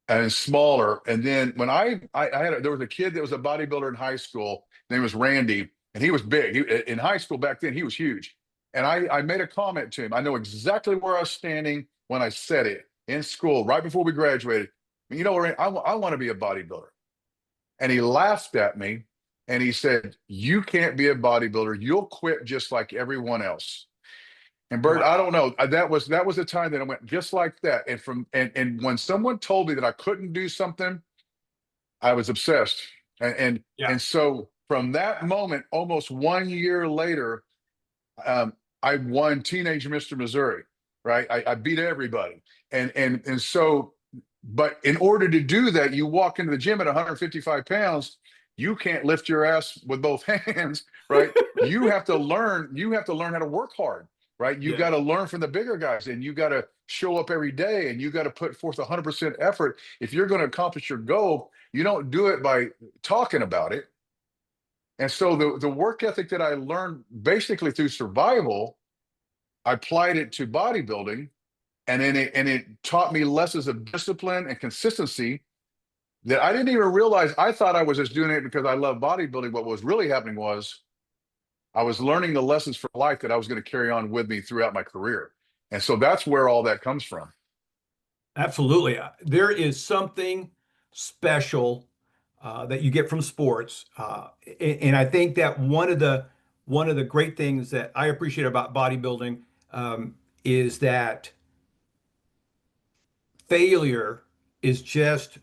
[SPEAKER 2] and smaller. And then when there was a kid that was a bodybuilder in high school. His name was Randy, and he was big. In high school back then, he was huge. And I made a comment to him. I know exactly where I was standing when I said it in school, right before we graduated. Randy, I want to be a bodybuilder. And he laughed at me and he said, "You can't be a bodybuilder. You'll quit just like everyone else." And Bert, I don't
[SPEAKER 1] Wow.
[SPEAKER 2] know. That was the time that I went just like that. And when someone told me that I couldn't do something, I was obsessed. And and,
[SPEAKER 1] Yeah.
[SPEAKER 2] and so from that moment, almost 1 year later, um, I won Teenage Mr. Missouri. Right, I beat everybody. And so, but in order to do that, you walk into the gym at 155 pounds. You can't lift your ass with both hands, right? You have to learn how to work hard, right? You got to
[SPEAKER 1] Yes.
[SPEAKER 2] learn from the bigger guys, and you got to show up every day, and you got to put forth 100% effort. If you're going to accomplish your goal, you don't do it by talking about it. And so the work ethic that I learned basically through survival, I applied it to bodybuilding, and it taught me lessons of discipline and consistency that I didn't even realize. I thought I was just doing it because I love bodybuilding. What was really happening was I was learning the lessons for life that I was going to carry on with me throughout my career. And so that's where all that comes from.
[SPEAKER 1] Absolutely. There is something special that you get from sports, and I think that one of the great things that I appreciate about bodybuilding is that failure is just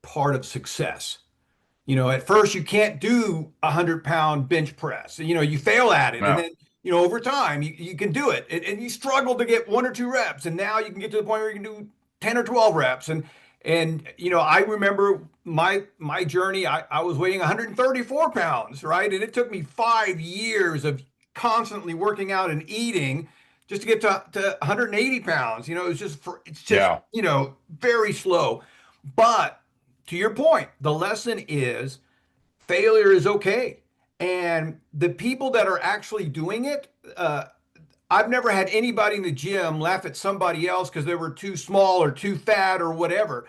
[SPEAKER 1] part of success. At first you can't do 100-pound bench press. You fail at it, and
[SPEAKER 2] Now,
[SPEAKER 1] then over time you can do it, and you struggle to get 1 or 2 reps, and now you can get to the point where you can do 10 or 12 reps. And I remember my journey. I was weighing 134 pounds, right, and it took me 5 years of constantly working out and eating just to get to 180 pounds. It's just
[SPEAKER 2] yeah.
[SPEAKER 1] very slow. But to your point, the lesson is failure is okay. And the people that are actually doing it, I've never had anybody in the gym laugh at somebody else because they were too small or too fat or whatever.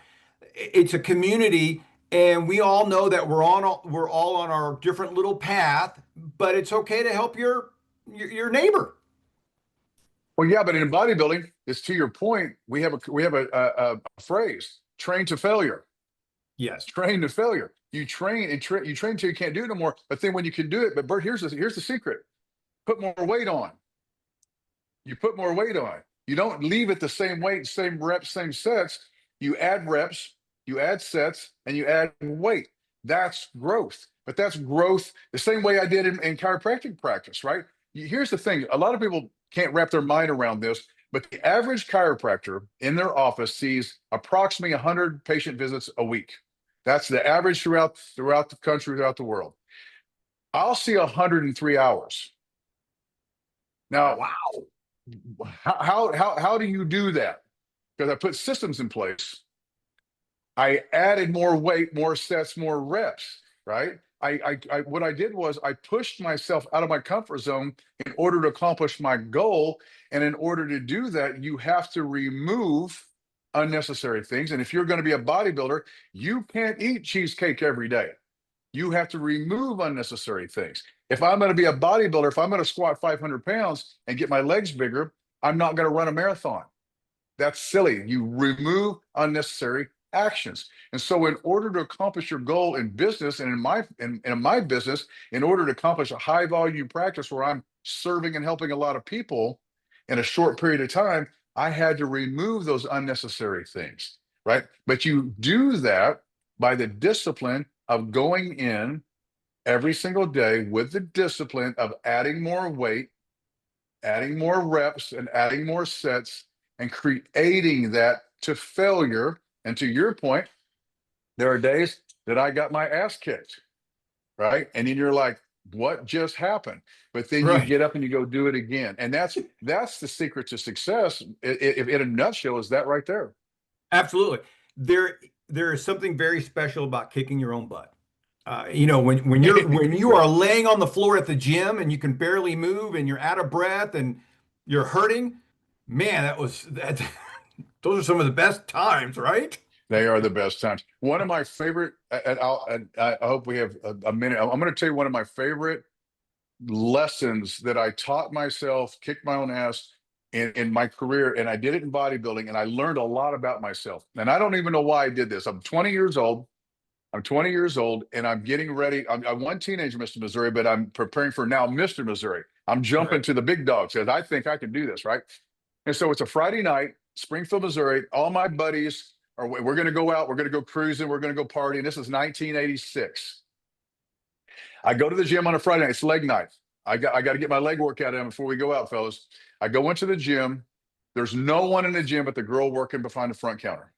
[SPEAKER 1] It's a community, and we all know that we're all on our different little path, but it's okay to help your neighbor.
[SPEAKER 2] Well, yeah, but in bodybuilding, it's to your point. We have a phrase: train to failure.
[SPEAKER 1] Yes.
[SPEAKER 2] Train to failure. You train you train until you can't do it no more. But then when you can do it, but Bert, here's the secret: put more weight on. You put more weight on. You don't leave it the same weight, same reps, same sets. You add reps, you add sets, and you add weight. That's growth. But that's growth the same way I did in chiropractic practice, right? Here's the thing: a lot of people can't wrap their mind around this, but the average chiropractor in their office sees approximately 100 patient visits a week. That's the average throughout the country, throughout the world. I'll see 103 hours. Now,
[SPEAKER 1] Wow.
[SPEAKER 2] how do you do that? Because I put systems in place. I added more weight, more sets, more reps, right? What I did was I pushed myself out of my comfort zone in order to accomplish my goal. And in order to do that, you have to remove unnecessary things. And if you're going to be a bodybuilder, you can't eat cheesecake every day. You have to remove unnecessary things. If I'm going to be a bodybuilder, if I'm going to squat 500 pounds and get my legs bigger, I'm not going to run a marathon. That's silly. You remove unnecessary actions. And so in order to accomplish your goal in business and in my business, in order to accomplish a high volume practice where I'm serving and helping a lot of people in a short period of time, I had to remove those unnecessary things, right? But you do that by the discipline of going in every single day with the discipline of adding more weight, adding more reps, and adding more sets, and creating that to failure. And to your point, there are days that I got my ass kicked, right? And then you're like, what just happened? But then you
[SPEAKER 1] Right.
[SPEAKER 2] get up and you go do it again. And that's the secret to success. If in a nutshell, is that right there.
[SPEAKER 1] Absolutely. There is something very special about kicking your own butt. You know, when you are laying on the floor at the gym and you can barely move and you're out of breath and you're hurting, man, that those are some of the best times, right?
[SPEAKER 2] They are the best times. One of my favorite, and I hope we have a minute. I'm going to tell you one of my favorite lessons that I taught myself, kicked my own ass in my career. And I did it in bodybuilding, and I learned a lot about myself. And I don't even know why I did this. I'm 20 years old. I'm 20 years old, and I'm getting ready. I won teenage Mr. Missouri, but I'm preparing for now Mr. Missouri. I'm jumping
[SPEAKER 1] Right.
[SPEAKER 2] to the big dogs because I think I can do this, right? And so it's a Friday night, Springfield, Missouri. All my buddies are, we're going to go out, we're going to go cruising, we're going to go partying. This is 1986. I go to the gym on a Friday night. It's leg night. I got to get my leg workout in before we go out, fellas. I go into the gym. There's no one in the gym but the girl working behind the front counter.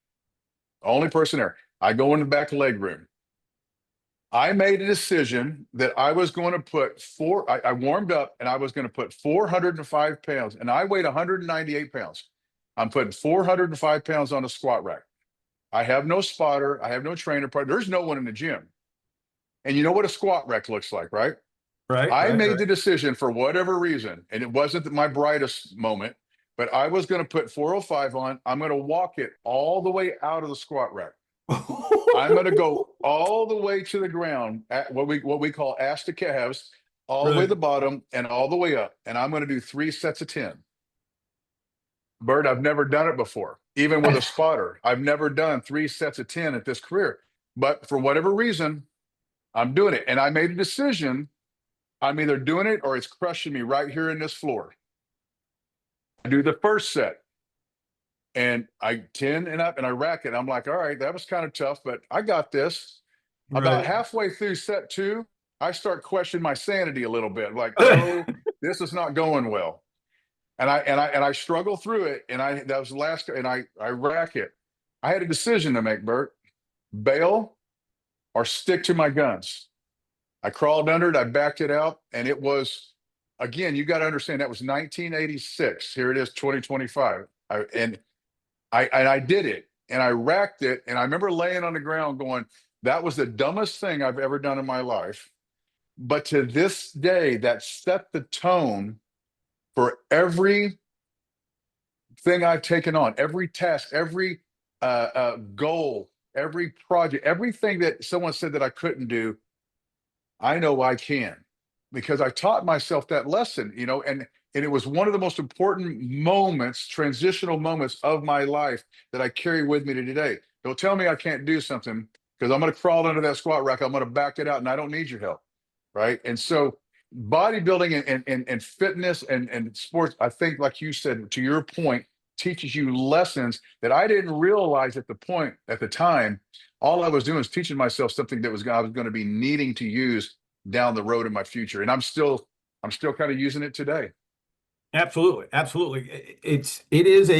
[SPEAKER 2] Only person there. I go in the back leg room. I made a decision that I was going to put I warmed up and I was going to put 405 pounds, and I weighed 198 pounds. I'm putting 405 pounds on a squat rack. I have no spotter. I have no trainer. There's no one in the gym. And you know what a squat rack looks like, right?
[SPEAKER 1] Right,
[SPEAKER 2] I
[SPEAKER 1] right,
[SPEAKER 2] made
[SPEAKER 1] right.
[SPEAKER 2] the decision for whatever reason, and it wasn't my brightest moment, but I was going to put 405 on. I'm going to walk it all the way out of the squat rack. I'm going to go all the way to the ground at what we call ass to calves, all the way to
[SPEAKER 1] Right.
[SPEAKER 2] the bottom and all the way up. And I'm going to do 3 sets of 10. Bert, I've never done it before, even with a spotter. I've never done 3 sets of 10 at this career. But for whatever reason, I'm doing it. And I made a decision. I'm either doing it or it's crushing me right here in this floor. I do the first set and I 10 and up and I rack it. I'm like, all right, that was kind of tough, but I got this. About
[SPEAKER 1] Right.
[SPEAKER 2] halfway through set 2, I start questioning my sanity a little bit. Like, oh, this is not going well. And I struggle through it. And that was the last, and I rack it. I had a decision to make, Bert. Bail or stick to my guns. I crawled under it, I backed it out, and it was, again, you got to understand that was 1986. Here it is, 2025. I did it, and I racked it, and I remember laying on the ground going, that was the dumbest thing I've ever done in my life. But to this day, that set the tone for everything I've taken on, every task, every goal, every project, everything that someone said that I couldn't do. I know I can, because I taught myself that lesson, and it was one of the most important moments, transitional moments of my life that I carry with me to today. Don't tell me I can't do something, because I'm going to crawl under that squat rack. I'm going to back it out, and I don't need your help. Right. And so bodybuilding and fitness and sports, I think, like you said, to your point, teaches you lessons that I didn't realize at the time. All I was doing was teaching myself something that I was going to be needing to use down the road in my future. And I'm still kind of using it today.
[SPEAKER 1] Absolutely. Absolutely. It is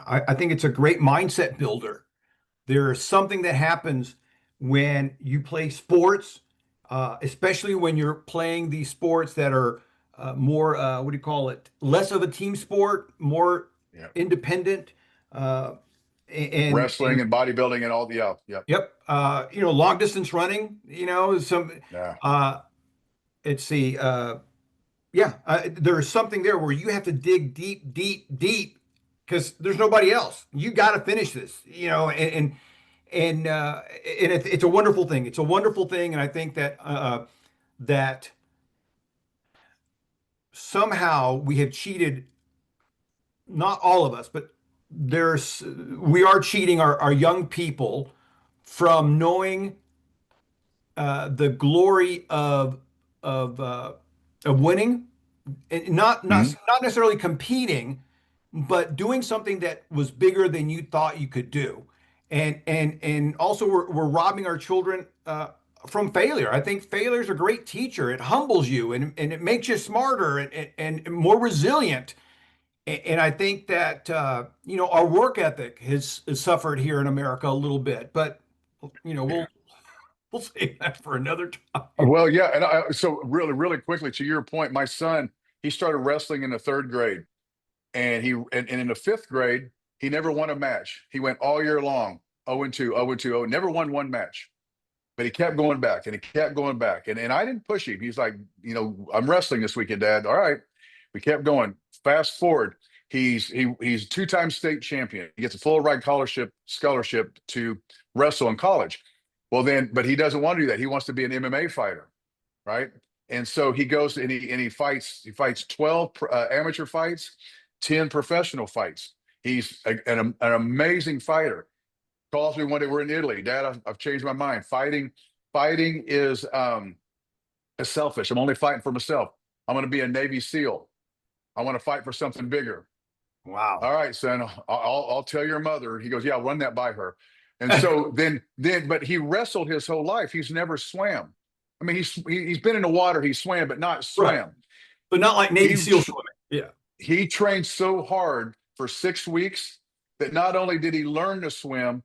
[SPEAKER 1] I think it's a great mindset builder. There is something that happens when you play sports, especially when you're playing these sports that are more what do you call it? Less of a team sport, more
[SPEAKER 2] Yeah.
[SPEAKER 1] independent,
[SPEAKER 2] Wrestling
[SPEAKER 1] and
[SPEAKER 2] and bodybuilding and all the, yeah. Yep.
[SPEAKER 1] yep, long distance running. Some
[SPEAKER 2] Yeah.
[SPEAKER 1] uh, let's see, yeah, there's something there where you have to dig deep, deep, deep because there's nobody else. You got to finish this, and it's a wonderful thing. It's a wonderful thing, and I think that somehow we have cheated, not all of us, but we are cheating our young people from knowing the glory of uh, of winning, and
[SPEAKER 2] Mhm.
[SPEAKER 1] not necessarily competing, but doing something that was bigger than you thought you could do, and also we're robbing our children from failure. I think failure is a great teacher. It humbles you and it makes you smarter and more resilient. And I think that our work ethic has suffered here in America a little bit, but we'll save that for another time.
[SPEAKER 2] Well, yeah. And so really, really quickly to your point, my son, he started wrestling in the third grade. And in the fifth grade, he never won a match. He went all year long, 0 and 2, 0 and 2, 0, never won one match. But he kept going back and he kept going back. And I didn't push him. He's like, I'm wrestling this weekend, Dad. All right. We kept going. Fast forward, he's two-time state champion. He gets a full ride scholarship to wrestle in college. Well, but he doesn't want to do that. He wants to be an MMA fighter, right? And so he goes and he fights 12 amateur fights, 10 professional fights. He's an amazing fighter. Calls me one day, we're in Italy. Dad, I've changed my mind. Fighting is selfish. I'm only fighting for myself. I'm going to be a Navy SEAL. I want to fight for something bigger.
[SPEAKER 1] Wow.
[SPEAKER 2] All right, son, I'll tell your mother. He goes, yeah, I'll run that by her. And so but he wrestled his whole life. He's never swam. I mean, he's been in the water. He swam, but not
[SPEAKER 1] Right.
[SPEAKER 2] swam.
[SPEAKER 1] But not like Navy
[SPEAKER 2] He
[SPEAKER 1] SEAL swimming. Yeah.
[SPEAKER 2] he trained so hard for 6 weeks that not only did he learned to swim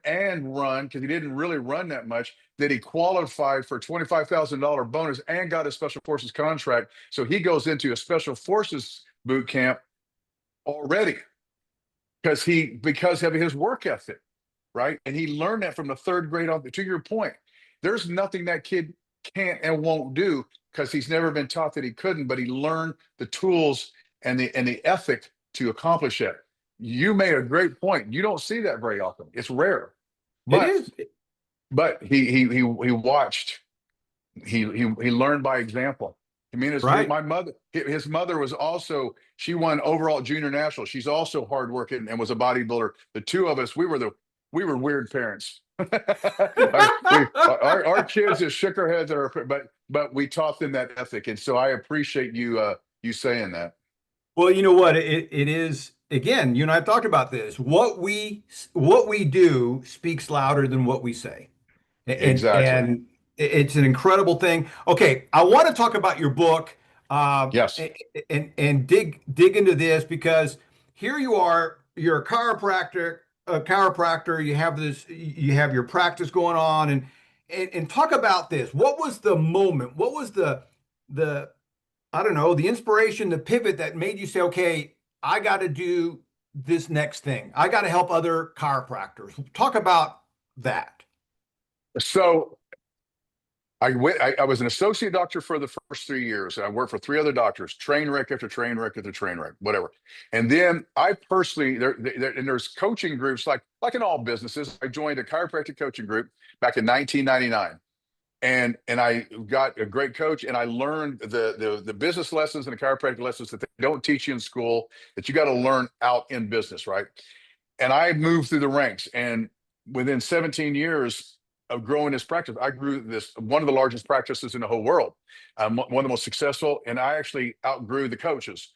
[SPEAKER 2] and run because he didn't really run that much, that he qualified for a $25,000 bonus and got a special forces contract. So he goes into a special forces boot camp already because of his work ethic, right? And he learned that from the third grade on. To your point, there's nothing that kid can't and won't do because he's never been taught that he couldn't, but he learned the tools and the ethic to accomplish it. You made a great point. You don't see that very often. It's rare.
[SPEAKER 1] It
[SPEAKER 2] But
[SPEAKER 1] is.
[SPEAKER 2] he watched. He learned by example. I mean,
[SPEAKER 1] Right.
[SPEAKER 2] his mother was also, she won overall junior national. She's also hardworking and was a bodybuilder. The two of us, we were weird parents. Our kids just shook our heads at our, but we taught them that ethic. And so I appreciate you saying that.
[SPEAKER 1] Well, you know what? It is, again, you and I have talked about this. What we do speaks louder than what we say.
[SPEAKER 2] Exactly.
[SPEAKER 1] And it's an incredible thing. Okay, I want to talk about your book,
[SPEAKER 2] Yes.
[SPEAKER 1] and dig into this because here you are. You're a chiropractor. You have your practice going on, and talk about this. What was the moment? What was the I don't know, the inspiration, the pivot that made you say, okay, I got to do this next thing. I got to help other chiropractors. Talk about that.
[SPEAKER 2] So I was an associate doctor for the first 3 years. And I worked for three other doctors, train wreck after train wreck after train wreck, whatever. And then I personally, and there's coaching groups like in all businesses. I joined a chiropractic coaching group back in 1999. And I got a great coach, and I learned the business lessons and the chiropractic lessons that they don't teach you in school, that you got to learn out in business, right? And I moved through the ranks, and within 17 years of growing this practice, I grew this one of the largest practices in the whole world, one of the most successful, and I actually outgrew the coaches.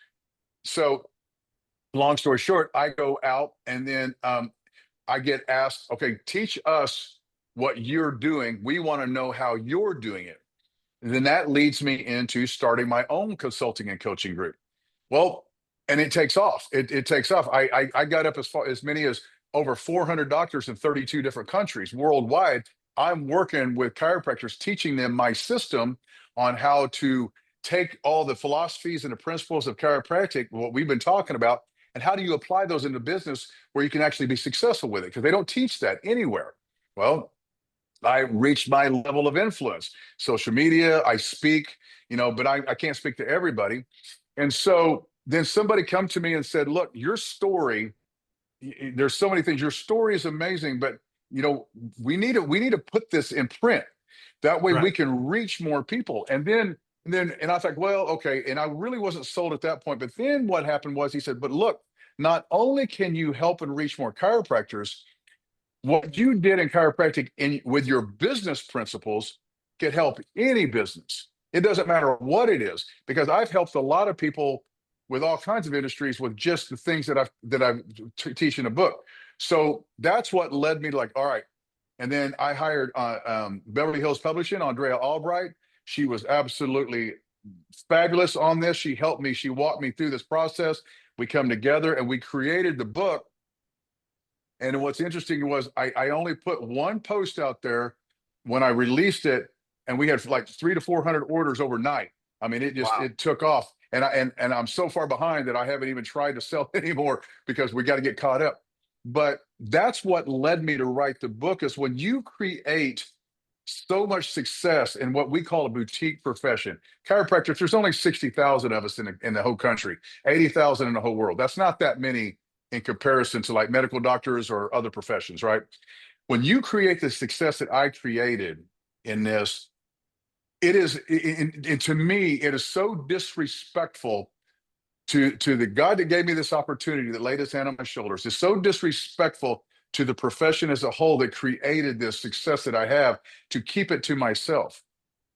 [SPEAKER 2] So, long story short, I go out, and then I get asked, okay, teach us what you're doing. We want to know how you're doing it. And then that leads me into starting my own consulting and coaching group. Well, and it takes off. It takes off. I got up as many as over 400 doctors in 32 different countries worldwide. I'm working with chiropractors, teaching them my system on how to take all the philosophies and the principles of chiropractic, what we've been talking about, and how do you apply those into business where you can actually be successful with it? Because they don't teach that anywhere. Well, I reached my level of influence. Social media, I speak, but I can't speak to everybody. And so then somebody come to me and said, look, your story, there's so many things. Your story is amazing, but we need to put this in print. That way we
[SPEAKER 1] Right.
[SPEAKER 2] can reach more people. And I thought, well, okay. And I really wasn't sold at that point. But then what happened was he said, but look, not only can you help and reach more chiropractors, what you did in chiropractic with your business principles could help any business. It doesn't matter what it is, because I've helped a lot of people with all kinds of industries with just the things that I teach in a book. So that's what led me to like, all right. And then I hired Beverly Hills Publishing, Andrea Albright. She was absolutely fabulous on this. She helped me. She walked me through this process. We come together and we created the book. And what's interesting was I only put one post out there when I released it, and we had like 300 to 400 orders overnight. I mean,
[SPEAKER 1] Wow.
[SPEAKER 2] it took off, and I'm so far behind that I haven't even tried to sell anymore because we got to get caught up. But that's what led me to write the book, is when you create so much success in what we call a boutique profession. Chiropractors, there's only 60,000 of us in the whole country, 80,000 in the whole world. That's not that many in comparison to like medical doctors or other professions, right? When you create the success that I created in this, it is, to me, it is so disrespectful to the God that gave me this opportunity, that laid his hand on my shoulders. It's so disrespectful to the profession as a whole that created this success that I have, to keep it to myself.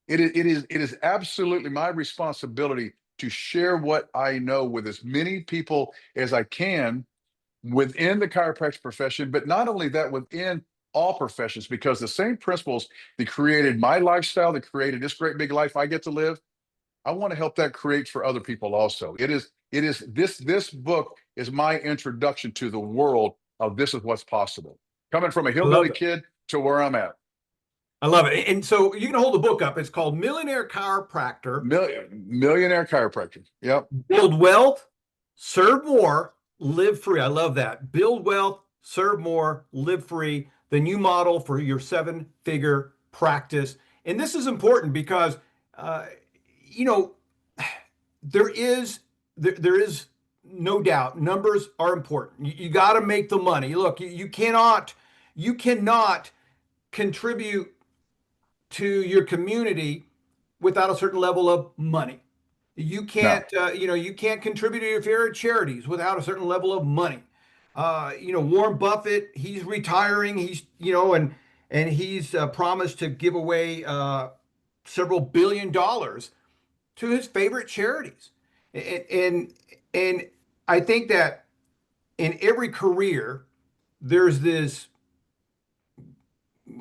[SPEAKER 2] It is absolutely my responsibility to share what I know with as many people as I can within the chiropractic profession, but not only that, within all professions, because the same principles that created my lifestyle, that created this great big life I get to live, I want to help that create for other people also. This book is my introduction to the world of this is what's possible. Coming from a
[SPEAKER 1] I love
[SPEAKER 2] hillbilly
[SPEAKER 1] it.
[SPEAKER 2] kid to where I'm at.
[SPEAKER 1] I love it. And so you can hold the book up. It's called Millionaire Chiropractor:
[SPEAKER 2] Millionaire chiropractor. Yep.
[SPEAKER 1] Build Wealth, Serve More, Live Free. I love that. Build wealth, serve more, live free, the new model for your seven-figure practice. And this is important because, uh, you know, there is no doubt numbers are important. You got to make the money. Look, you cannot contribute to your community without a certain level of money. You
[SPEAKER 2] No.
[SPEAKER 1] can't, you can't contribute to your favorite charities without a certain level of money. Warren Buffett, he's retiring. And he's promised to give away several $billion to his favorite charities. And I think that in every career, there's this,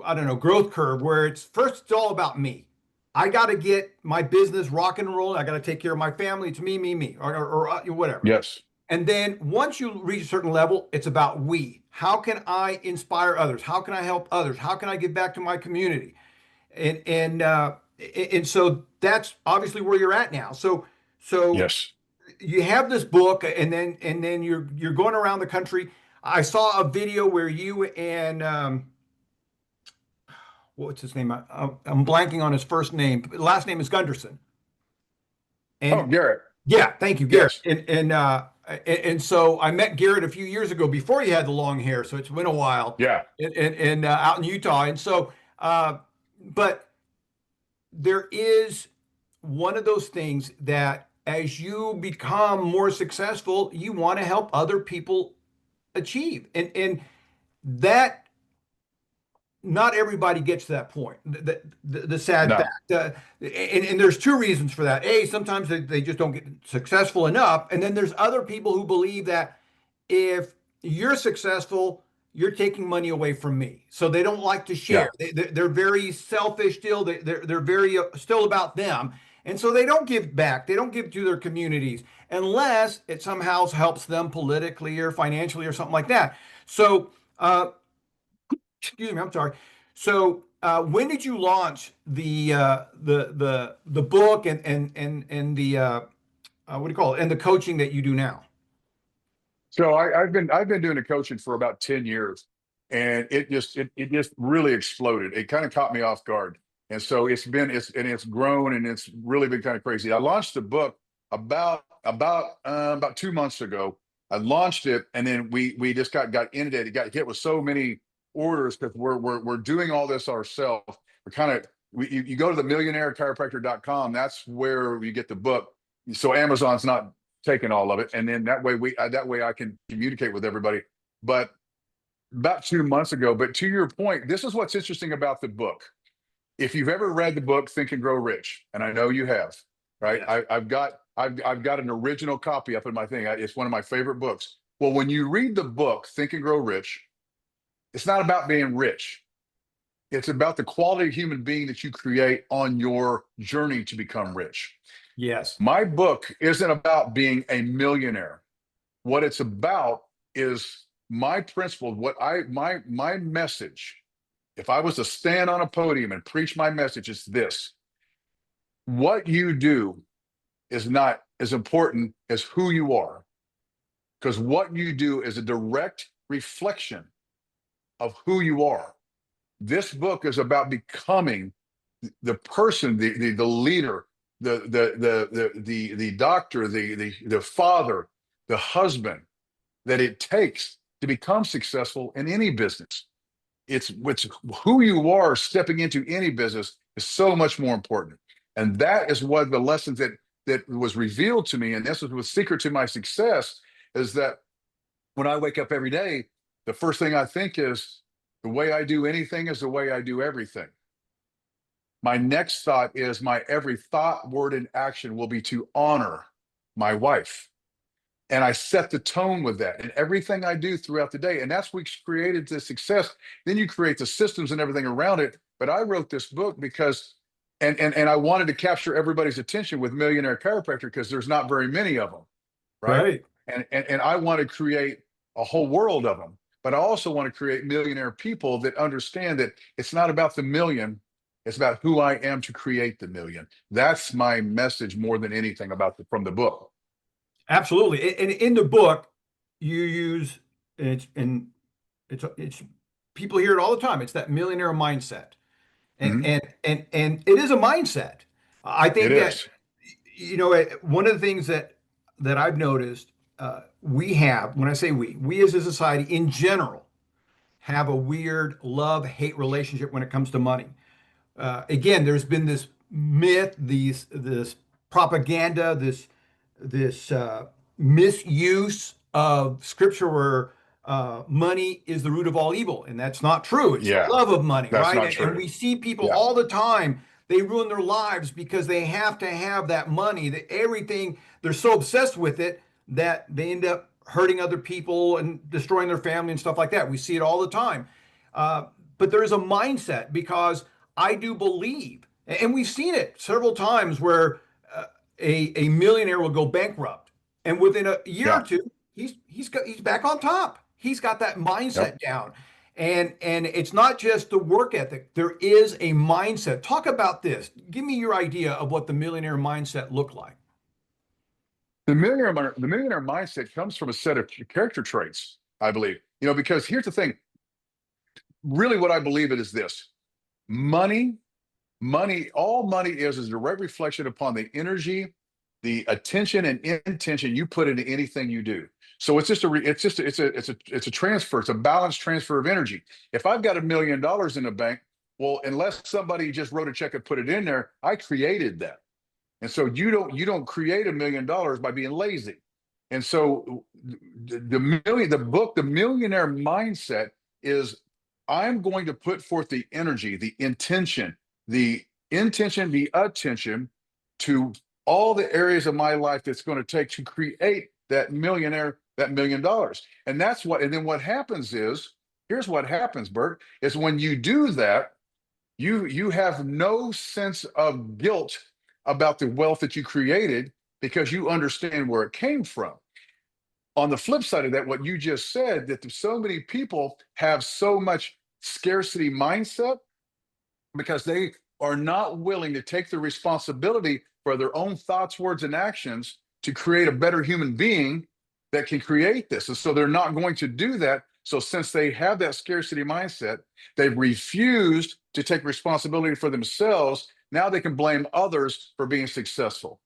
[SPEAKER 1] I don't know, growth curve where it's all about me. I got to get my business rocking and rolling. I got to take care of my family. It's me, me, me, or whatever.
[SPEAKER 2] Yes.
[SPEAKER 1] And then once you reach a certain level, it's about we. How can I inspire others? How can I help others? How can I give back to my community? And so that's obviously where you're at now. So
[SPEAKER 2] Yes.
[SPEAKER 1] you have this book, and then you're going around the country. I saw a video where you and what's his name? I'm blanking on his first name. Last name is Gunderson.
[SPEAKER 2] Oh,
[SPEAKER 1] And
[SPEAKER 2] Garrett.
[SPEAKER 1] yeah, thank you, Garrett.
[SPEAKER 2] Yes.
[SPEAKER 1] And so I met Garrett a few years ago before he had the long hair. So it's been a while,
[SPEAKER 2] Yeah.
[SPEAKER 1] and out in Utah. And so, but there is one of those things that as you become more successful, you want to help other people achieve, and that not everybody gets to that point. The sad
[SPEAKER 2] No.
[SPEAKER 1] fact, and there's two reasons for that. A, sometimes they just don't get successful enough, and then there's other people who believe that if you're successful, you're taking money away from me. So they don't like to
[SPEAKER 2] Yeah.
[SPEAKER 1] share. They're very selfish still. They're very still about them, and so they don't give back. They don't give to their communities unless it somehow helps them politically or financially or something like that. So. Excuse me, I'm sorry. So when did you launch the book and the what do you call it, and the coaching that you do now?
[SPEAKER 2] So I've been doing the coaching for about 10 years, and it just really exploded. It kind of caught me off guard. And so it's grown, and it's really been kind of crazy. I launched the book about 2 months ago. I launched it, and then we just got inundated, got hit with so many orders because we're doing all this ourselves. We're kind of you go to the millionairechiropractor.com, that's where you get the book. So Amazon's not taking all of it, and then that way I can communicate with everybody. But about 2 months ago, but to your point, this is what's interesting about the book. If you've ever read the book Think and Grow Rich, and I know you have, right?
[SPEAKER 1] Yes.
[SPEAKER 2] I've got an original copy up in my thing. It's one of my favorite books. Well, when you read the book Think and Grow Rich, it's not about being rich. It's about the quality of human being that you create on your journey to become rich.
[SPEAKER 1] Yes.
[SPEAKER 2] My book isn't about being a millionaire. What it's about is my principle, my message. If I was to stand on a podium and preach my message, it's this: what you do is not as important as who you are, because what you do is a direct reflection of who you are. This book is about becoming the person, the leader, the doctor, the father, the husband that it takes to become successful in any business. It's who you are stepping into any business is so much more important. And that is what the lessons that was revealed to me, and this was the secret to my success, is that when I wake up every day, the first thing I think is the way I do anything is the way I do everything. My next thought is my every thought, word, and action will be to honor my wife. And I set the tone with that in everything I do throughout the day. And that's what's created the success. Then you create the systems and everything around it. But I wrote this book because, and I wanted to capture everybody's attention with Millionaire Chiropractor because there's not very many of them, right?
[SPEAKER 1] Right.
[SPEAKER 2] And I want to create a whole world of them. But I also want to create millionaire people that understand that it's not about the million, it's about who I am to create the million. That's my message more than anything from the book.
[SPEAKER 1] Absolutely. And in the book, you use and it's people hear it all the time. It's that millionaire mindset. And
[SPEAKER 2] Mhm.
[SPEAKER 1] and it is a mindset. I
[SPEAKER 2] It
[SPEAKER 1] think that
[SPEAKER 2] is.
[SPEAKER 1] one of the things that I've noticed we have, when I say we as a society in general have a weird love-hate relationship when it comes to money. Again, there's been this myth, this propaganda, this misuse of scripture where money is the root of all evil, and that's not true. It's the
[SPEAKER 2] Yeah,
[SPEAKER 1] love of money,
[SPEAKER 2] that's
[SPEAKER 1] right?
[SPEAKER 2] not
[SPEAKER 1] And
[SPEAKER 2] true.
[SPEAKER 1] we see people
[SPEAKER 2] Yeah.
[SPEAKER 1] all the time. They ruin their lives because they have to have that money. That everything they're so obsessed with it that they end up hurting other people and destroying their family and stuff like that. We see it all the time. Uh, but there is a mindset because I do believe, and we've seen it several times where a millionaire will go bankrupt, and within a year or
[SPEAKER 2] Yeah.
[SPEAKER 1] two, he's back on top. He's got that
[SPEAKER 2] Yep.
[SPEAKER 1] mindset down, and it's not just the work ethic. There is a mindset. Talk about this. Give me your idea of what the millionaire mindset looked like.
[SPEAKER 2] The millionaire mindset comes from a set of character traits, I believe. Because here's the thing. Really, what I believe it is this: money, all money is a direct reflection upon the energy, the attention and intention you put into anything you do. So it's a transfer. It's a balanced transfer of energy. If I've got $1 million in the bank, well, unless somebody just wrote a check and put it in there, I created that. And so you don't create $1 million by being lazy. And so the millionaire mindset is, I'm going to put forth the energy, the intention, the attention to all the areas of my life that's going to take to create that $1 million. And then what happens is, here's what happens, Bert, is when you do that, you have no sense of guilt about the wealth that you created because you understand where it came from. On the flip side of that, what you just said, that so many people have so much scarcity mindset, because they are not willing to take the responsibility for their own thoughts, words, and actions to create a better human being that can create this. And so they're not going to do that. So since they have that scarcity mindset, they've refused to take responsibility for themselves. Now they can blame others for being successful.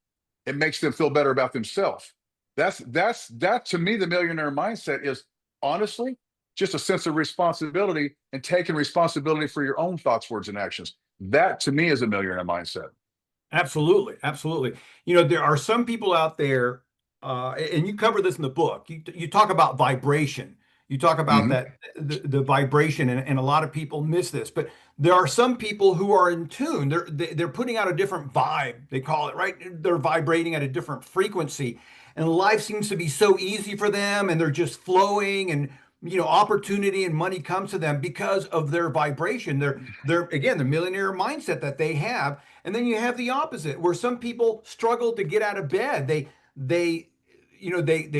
[SPEAKER 2] It makes them feel better about themselves. That to me, the millionaire mindset is honestly just a sense of responsibility and taking responsibility for your own thoughts, words, and actions. That to me is a millionaire mindset.
[SPEAKER 1] Absolutely, absolutely. You know, there are some people out there, and you cover this in the book. You talk about vibration. You talk about
[SPEAKER 2] Hmm.
[SPEAKER 1] that the vibration, and a lot of people miss this. But there are some people who are in tune. They're putting out a different vibe. They call it, right. They're vibrating at a different frequency, and life seems to be so easy for them, and they're just flowing, and opportunity and money comes to them because of their vibration. They're again the millionaire mindset that they have. And then you have the opposite, where some people struggle to get out of bed. They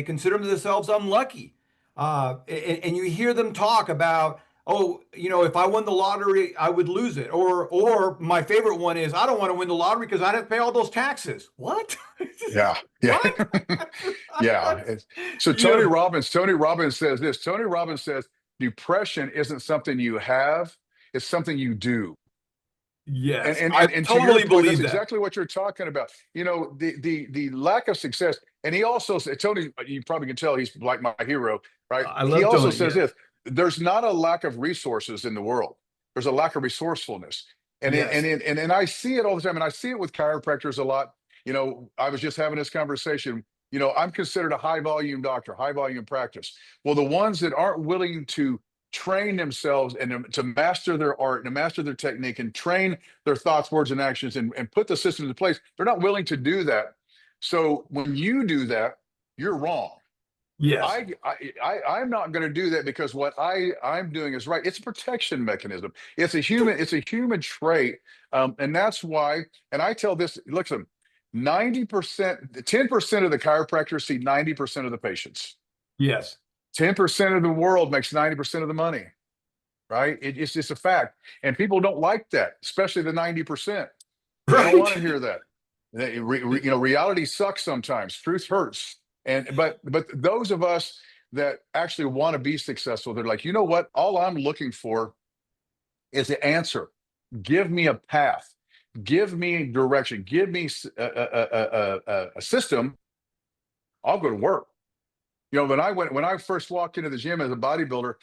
[SPEAKER 1] consider themselves unlucky, and you hear them talk about, oh, if I won the lottery, I would lose it. Or my favorite one is, I don't want to win the lottery because I'd have to pay all those taxes. What?
[SPEAKER 2] Yeah, yeah,
[SPEAKER 1] What?
[SPEAKER 2] yeah. So
[SPEAKER 1] You know,
[SPEAKER 2] Tony Robbins says this. Tony Robbins says depression isn't something you have; it's something you do. And
[SPEAKER 1] yes,
[SPEAKER 2] and
[SPEAKER 1] I
[SPEAKER 2] and, and to your
[SPEAKER 1] totally
[SPEAKER 2] point, that's
[SPEAKER 1] believe that.
[SPEAKER 2] exactly what you're talking about. The lack of success. And he also said, Tony, you probably can tell he's like my hero, right?
[SPEAKER 1] I
[SPEAKER 2] He
[SPEAKER 1] love
[SPEAKER 2] also
[SPEAKER 1] Tony.
[SPEAKER 2] says
[SPEAKER 1] Yes,
[SPEAKER 2] this: there's not a lack of resources in the world. There's a lack of resourcefulness.
[SPEAKER 1] yes,
[SPEAKER 2] And I see it all the time, and I see it with chiropractors a lot. I was just having this conversation. I'm considered a high volume doctor, high volume practice. Well, the ones that aren't willing to train themselves and to master their art and to master their technique and train their thoughts, words, and actions and put the system into place, they're not willing to do that. So when you do that, you're wrong.
[SPEAKER 1] yes.
[SPEAKER 2] I'm not going to do that because what I'm doing is right. It's a protection mechanism. It's a human trait, and that's why. And I tell this. Listen, 90%, 10% of the chiropractors see 90% of the patients.
[SPEAKER 1] Yes.
[SPEAKER 2] 10% of the world makes 90% of the money. Right? It's just a fact, and people don't like that, especially the 90%. They don't
[SPEAKER 1] Right.
[SPEAKER 2] want to hear that. Reality sucks sometimes. Truth hurts. But those of us that actually want to be successful, they're like, you know what? All I'm looking for is the answer. Give me a path. Give me direction. Give me a system. I'll go to work. When I first walked into the gym as a bodybuilder,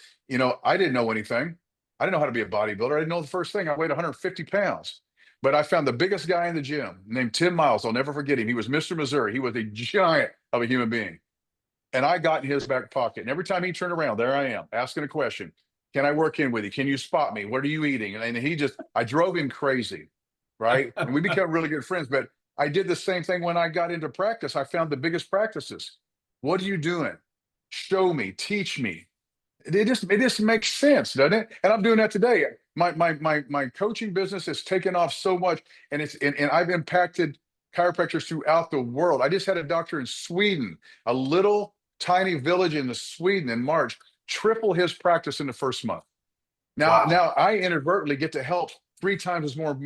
[SPEAKER 2] I didn't know anything. I didn't know how to be a bodybuilder. I didn't know the first thing. I weighed 150 pounds. But I found the biggest guy in the gym named Tim Miles. I'll never forget him. He was Mr. Missouri. He was a giant of a human being. And I got in his back pocket. And every time he turned around, there I am asking a question. Can I work in with you? Can you spot me? What are you eating? And I drove him crazy. Right. And we became really good friends. But I did the same thing when I got into practice. I found the biggest practices. What are you doing? Show me, teach me. It just makes sense, doesn't it? And I'm doing that today. My coaching business has taken off so much, and I've impacted chiropractors throughout the world. I just had a doctor in Sweden, a little tiny village in Sweden in March, triple his practice in the first month. Now,
[SPEAKER 1] Wow.
[SPEAKER 2] now I inadvertently get to help three times as more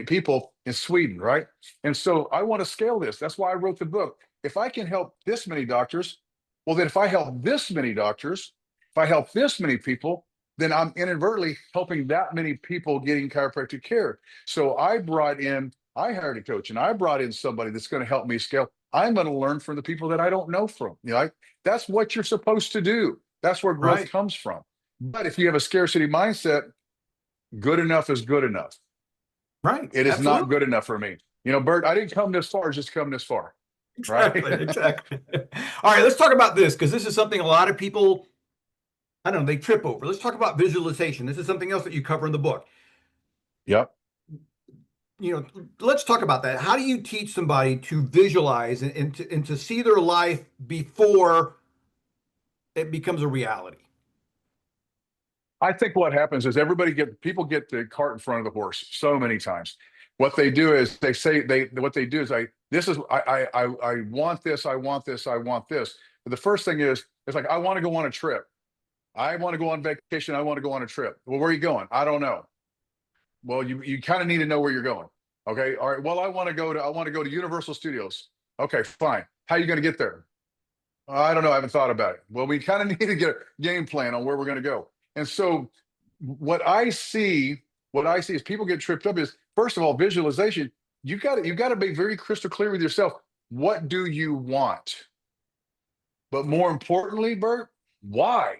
[SPEAKER 2] people in Sweden, right? And so I want to scale this. That's why I wrote the book. If I can help this many doctors, well, then if I help this many doctors, if I help this many people, then I'm inadvertently helping that many people getting chiropractic care. So I hired a coach and I brought in somebody that's going to help me scale. I'm going to learn from the people that I don't know from. That's what you're supposed to do. That's where growth
[SPEAKER 1] Right.
[SPEAKER 2] comes from. But if you have a scarcity mindset, good enough is good enough.
[SPEAKER 1] Right.
[SPEAKER 2] It is not
[SPEAKER 1] Absolutely.
[SPEAKER 2] good enough for me. Bert, I didn't come this far just to come this far. Right.
[SPEAKER 1] Exactly. Exactly. All right. Let's talk about this, because this is something a lot of people, I don't know, they trip over. Let's talk about visualization. This is something else that you cover in the book.
[SPEAKER 2] Yep.
[SPEAKER 1] Let's talk about that. How do you teach somebody to visualize and to see their life before it becomes a reality?
[SPEAKER 2] I think what happens is people get the cart in front of the horse so many times. What they do is what they do is I want this, I want this, I want this. But the first thing is it's like I want to go on a trip. I want to go on vacation. I want to go on a trip. Well, where are you going? I don't know. Well, you kind of need to know where you're going. Okay. All right. Well, I want to go to Universal Studios. Okay, fine. How are you going to get there? I don't know. I haven't thought about it. Well, we kind of need to get a game plan on where we're going to go. And so what I see is people get tripped up is, first of all, visualization. You got to be very crystal clear with yourself. What do you want? But more importantly, Bert, why?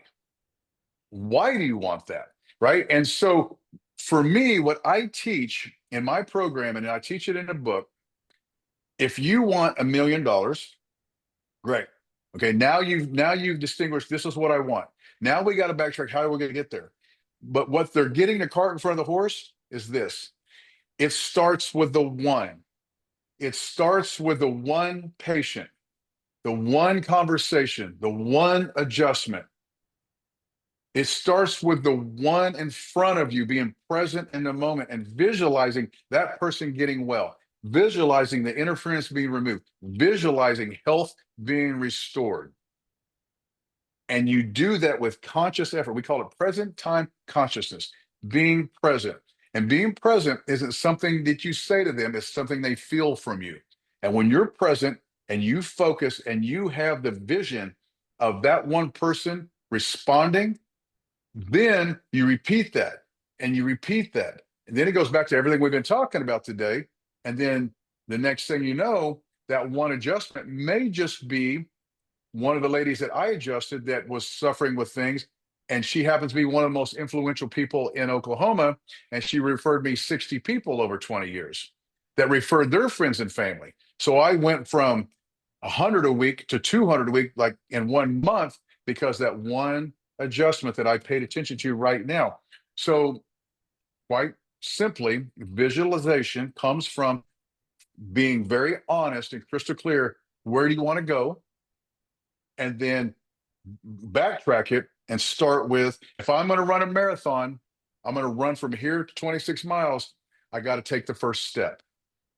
[SPEAKER 2] Why do you want that? Right. And so for me, what I teach in my program, and I teach it in a book, if you want $1 million, great. Okay, now you've distinguished this is what I want. Now we got to backtrack. How are we going to get there? But what they're getting the cart in front of the horse is this. It starts with the one. It starts with the one patient, the one conversation, the one adjustment. It starts with the one in front of you being present in the moment and visualizing that person getting well, visualizing the interference being removed, visualizing health being restored. And you do that with conscious effort. We call it present time consciousness, being present. And being present isn't something that you say to them, it's something they feel from you. And when you're present and you focus and you have the vision of that one person responding, then you repeat that and you repeat that. And then it goes back to everything we've been talking about today. And then the next thing you know, that one adjustment may just be one of the ladies that I adjusted that was suffering with things. And she happens to be one of the most influential people in Oklahoma. And she referred me 60 people over 20 years that referred their friends and family. So I went from 100 a week to 200 a week, like in 1 month, because that one adjustment that I paid attention to right now. So quite simply, visualization comes from being very honest and crystal clear. Where do you want to go? And then backtrack it and start with, if I'm going to run a marathon, I'm going to run from here to 26 miles. I got to take the first step.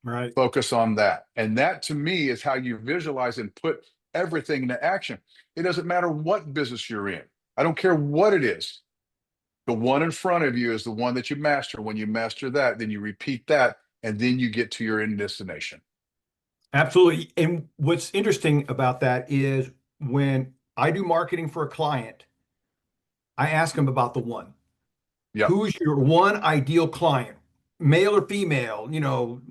[SPEAKER 1] Right.
[SPEAKER 2] Focus on that. And that to me is how you visualize and put everything into action. It doesn't matter what business you're in. I don't care what it is. The one in front of you is the one that you master. When you master that, then you repeat that, and then you get to your end destination.
[SPEAKER 1] Absolutely. And what's interesting about that is when I do marketing for a client, I ask them about the one.
[SPEAKER 2] Yeah.
[SPEAKER 1] Who's your one ideal client, male or female?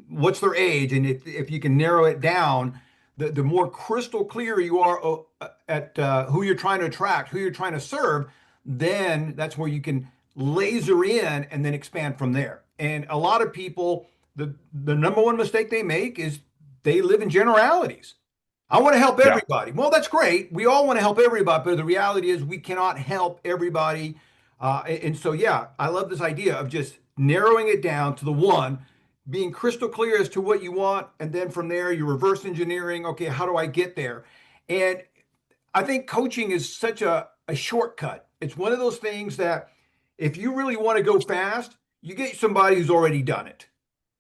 [SPEAKER 1] What's their age? And if you can narrow it down, the more crystal clear you are at who you're trying to attract, who you're trying to serve, then that's where you can laser in and then expand from there. And a lot of people, the number one mistake they make is they live in generalities. I want to help
[SPEAKER 2] Yeah.
[SPEAKER 1] everybody. Well, that's great. We all want to help everybody, but the reality is we cannot help everybody. And so, yeah, I love this idea of just narrowing it down to the one, being crystal clear as to what you want. And then from there, you're reverse engineering. Okay, how do I get there? And I think coaching is such a shortcut. It's one of those things that if you really want to go fast, you get somebody who's already done it,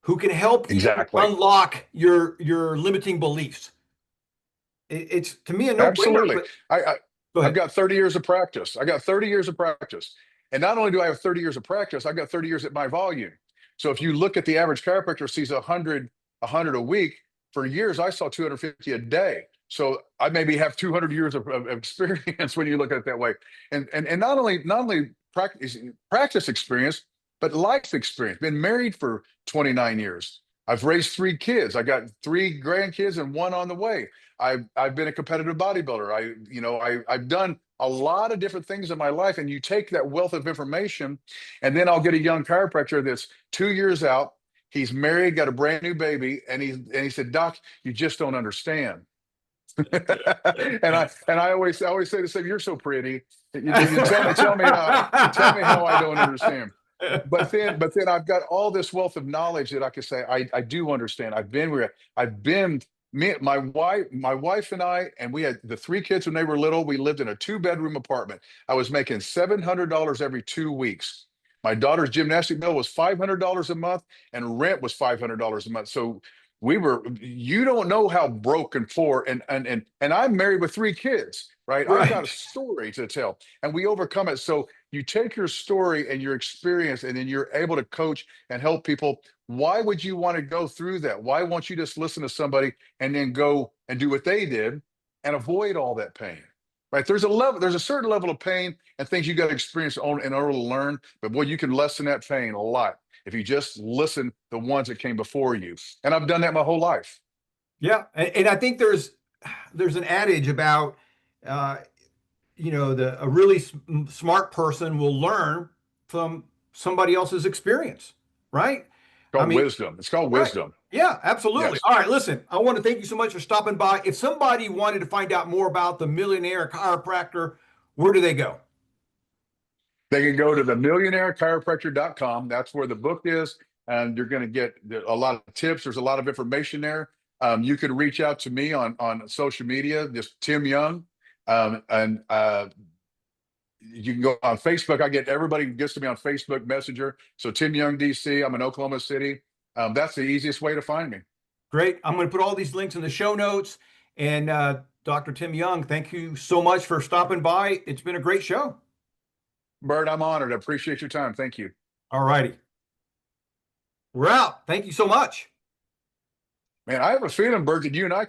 [SPEAKER 1] who can help you
[SPEAKER 2] Exactly.
[SPEAKER 1] unlock your limiting beliefs. It's to me a no-brainer,
[SPEAKER 2] Absolutely.
[SPEAKER 1] but
[SPEAKER 2] I
[SPEAKER 1] go
[SPEAKER 2] I've
[SPEAKER 1] ahead.
[SPEAKER 2] got 30 years of practice. I got 30 years of practice. And not only do I have 30 years of practice, I got 30 years at my volume. So if you look at the average chiropractor sees 100 a week, for years I saw 250 a day. So I maybe have 200 years of experience when you look at it that way. And not only practice experience, but life experience. Been married for 29 years. I've raised 3 kids. I got 3 grandkids and one on the way. I've been a competitive bodybuilder. I've done a lot of different things in my life, and you take that wealth of information, and then I'll get a young chiropractor that's 2 years out. He's married, got a brand new baby, and he said, "Doc, you just don't understand." And I always say to say, "You're so pretty. You tell me how I don't understand." But then I've got all this wealth of knowledge that I can say I do understand. I've been my wife and I, and we had the 3 kids when they were little. We lived in a 2-bedroom apartment. I was making $700 every 2 weeks. My daughter's gymnastic bill was $500 a month, and rent was $500 a month. So you don't know how broke and poor, and I'm married with 3 kids, right? I've got a
[SPEAKER 1] Right.
[SPEAKER 2] story to tell, and we overcome it. So you take your story and your experience, and then you're able to coach and help people. Why would you want to go through that? Why won't you just listen to somebody and then go and do what they did and avoid all that pain? Right? There's a certain level of pain and things you got to experience on in order to learn. But boy, you can lessen that pain a lot if you just listen to the ones that came before you. And I've done that my whole life.
[SPEAKER 1] Yeah, and I think there's an adage about uh, the a really smart person will learn from somebody else's experience, right?
[SPEAKER 2] It's
[SPEAKER 1] I
[SPEAKER 2] called
[SPEAKER 1] mean,
[SPEAKER 2] wisdom. It's called
[SPEAKER 1] right.
[SPEAKER 2] wisdom.
[SPEAKER 1] Yeah, absolutely.
[SPEAKER 2] Yes.
[SPEAKER 1] All right, listen, I want to thank you so much for stopping by. If somebody wanted to find out more about the millionaire chiropractor, where do they go?
[SPEAKER 2] They can go to the millionairechiropractor.com. That's where the book is. And you're going to get a lot of tips. There's a lot of information there. You can reach out to me on social media, just Tim Young. And you can go on Facebook. Everybody gets to me on Facebook Messenger. So Tim Young, DC. I'm in Oklahoma City. That's the easiest way to find me.
[SPEAKER 1] Great. I'm going to put all these links in the show notes. And Dr. Tim Young, thank you so much for stopping by. It's been a great show.
[SPEAKER 2] Bert, I'm honored. I appreciate your time. Thank you.
[SPEAKER 1] All righty. We're out. Thank you so much.
[SPEAKER 2] Man, I have a feeling, Bert, that you and I could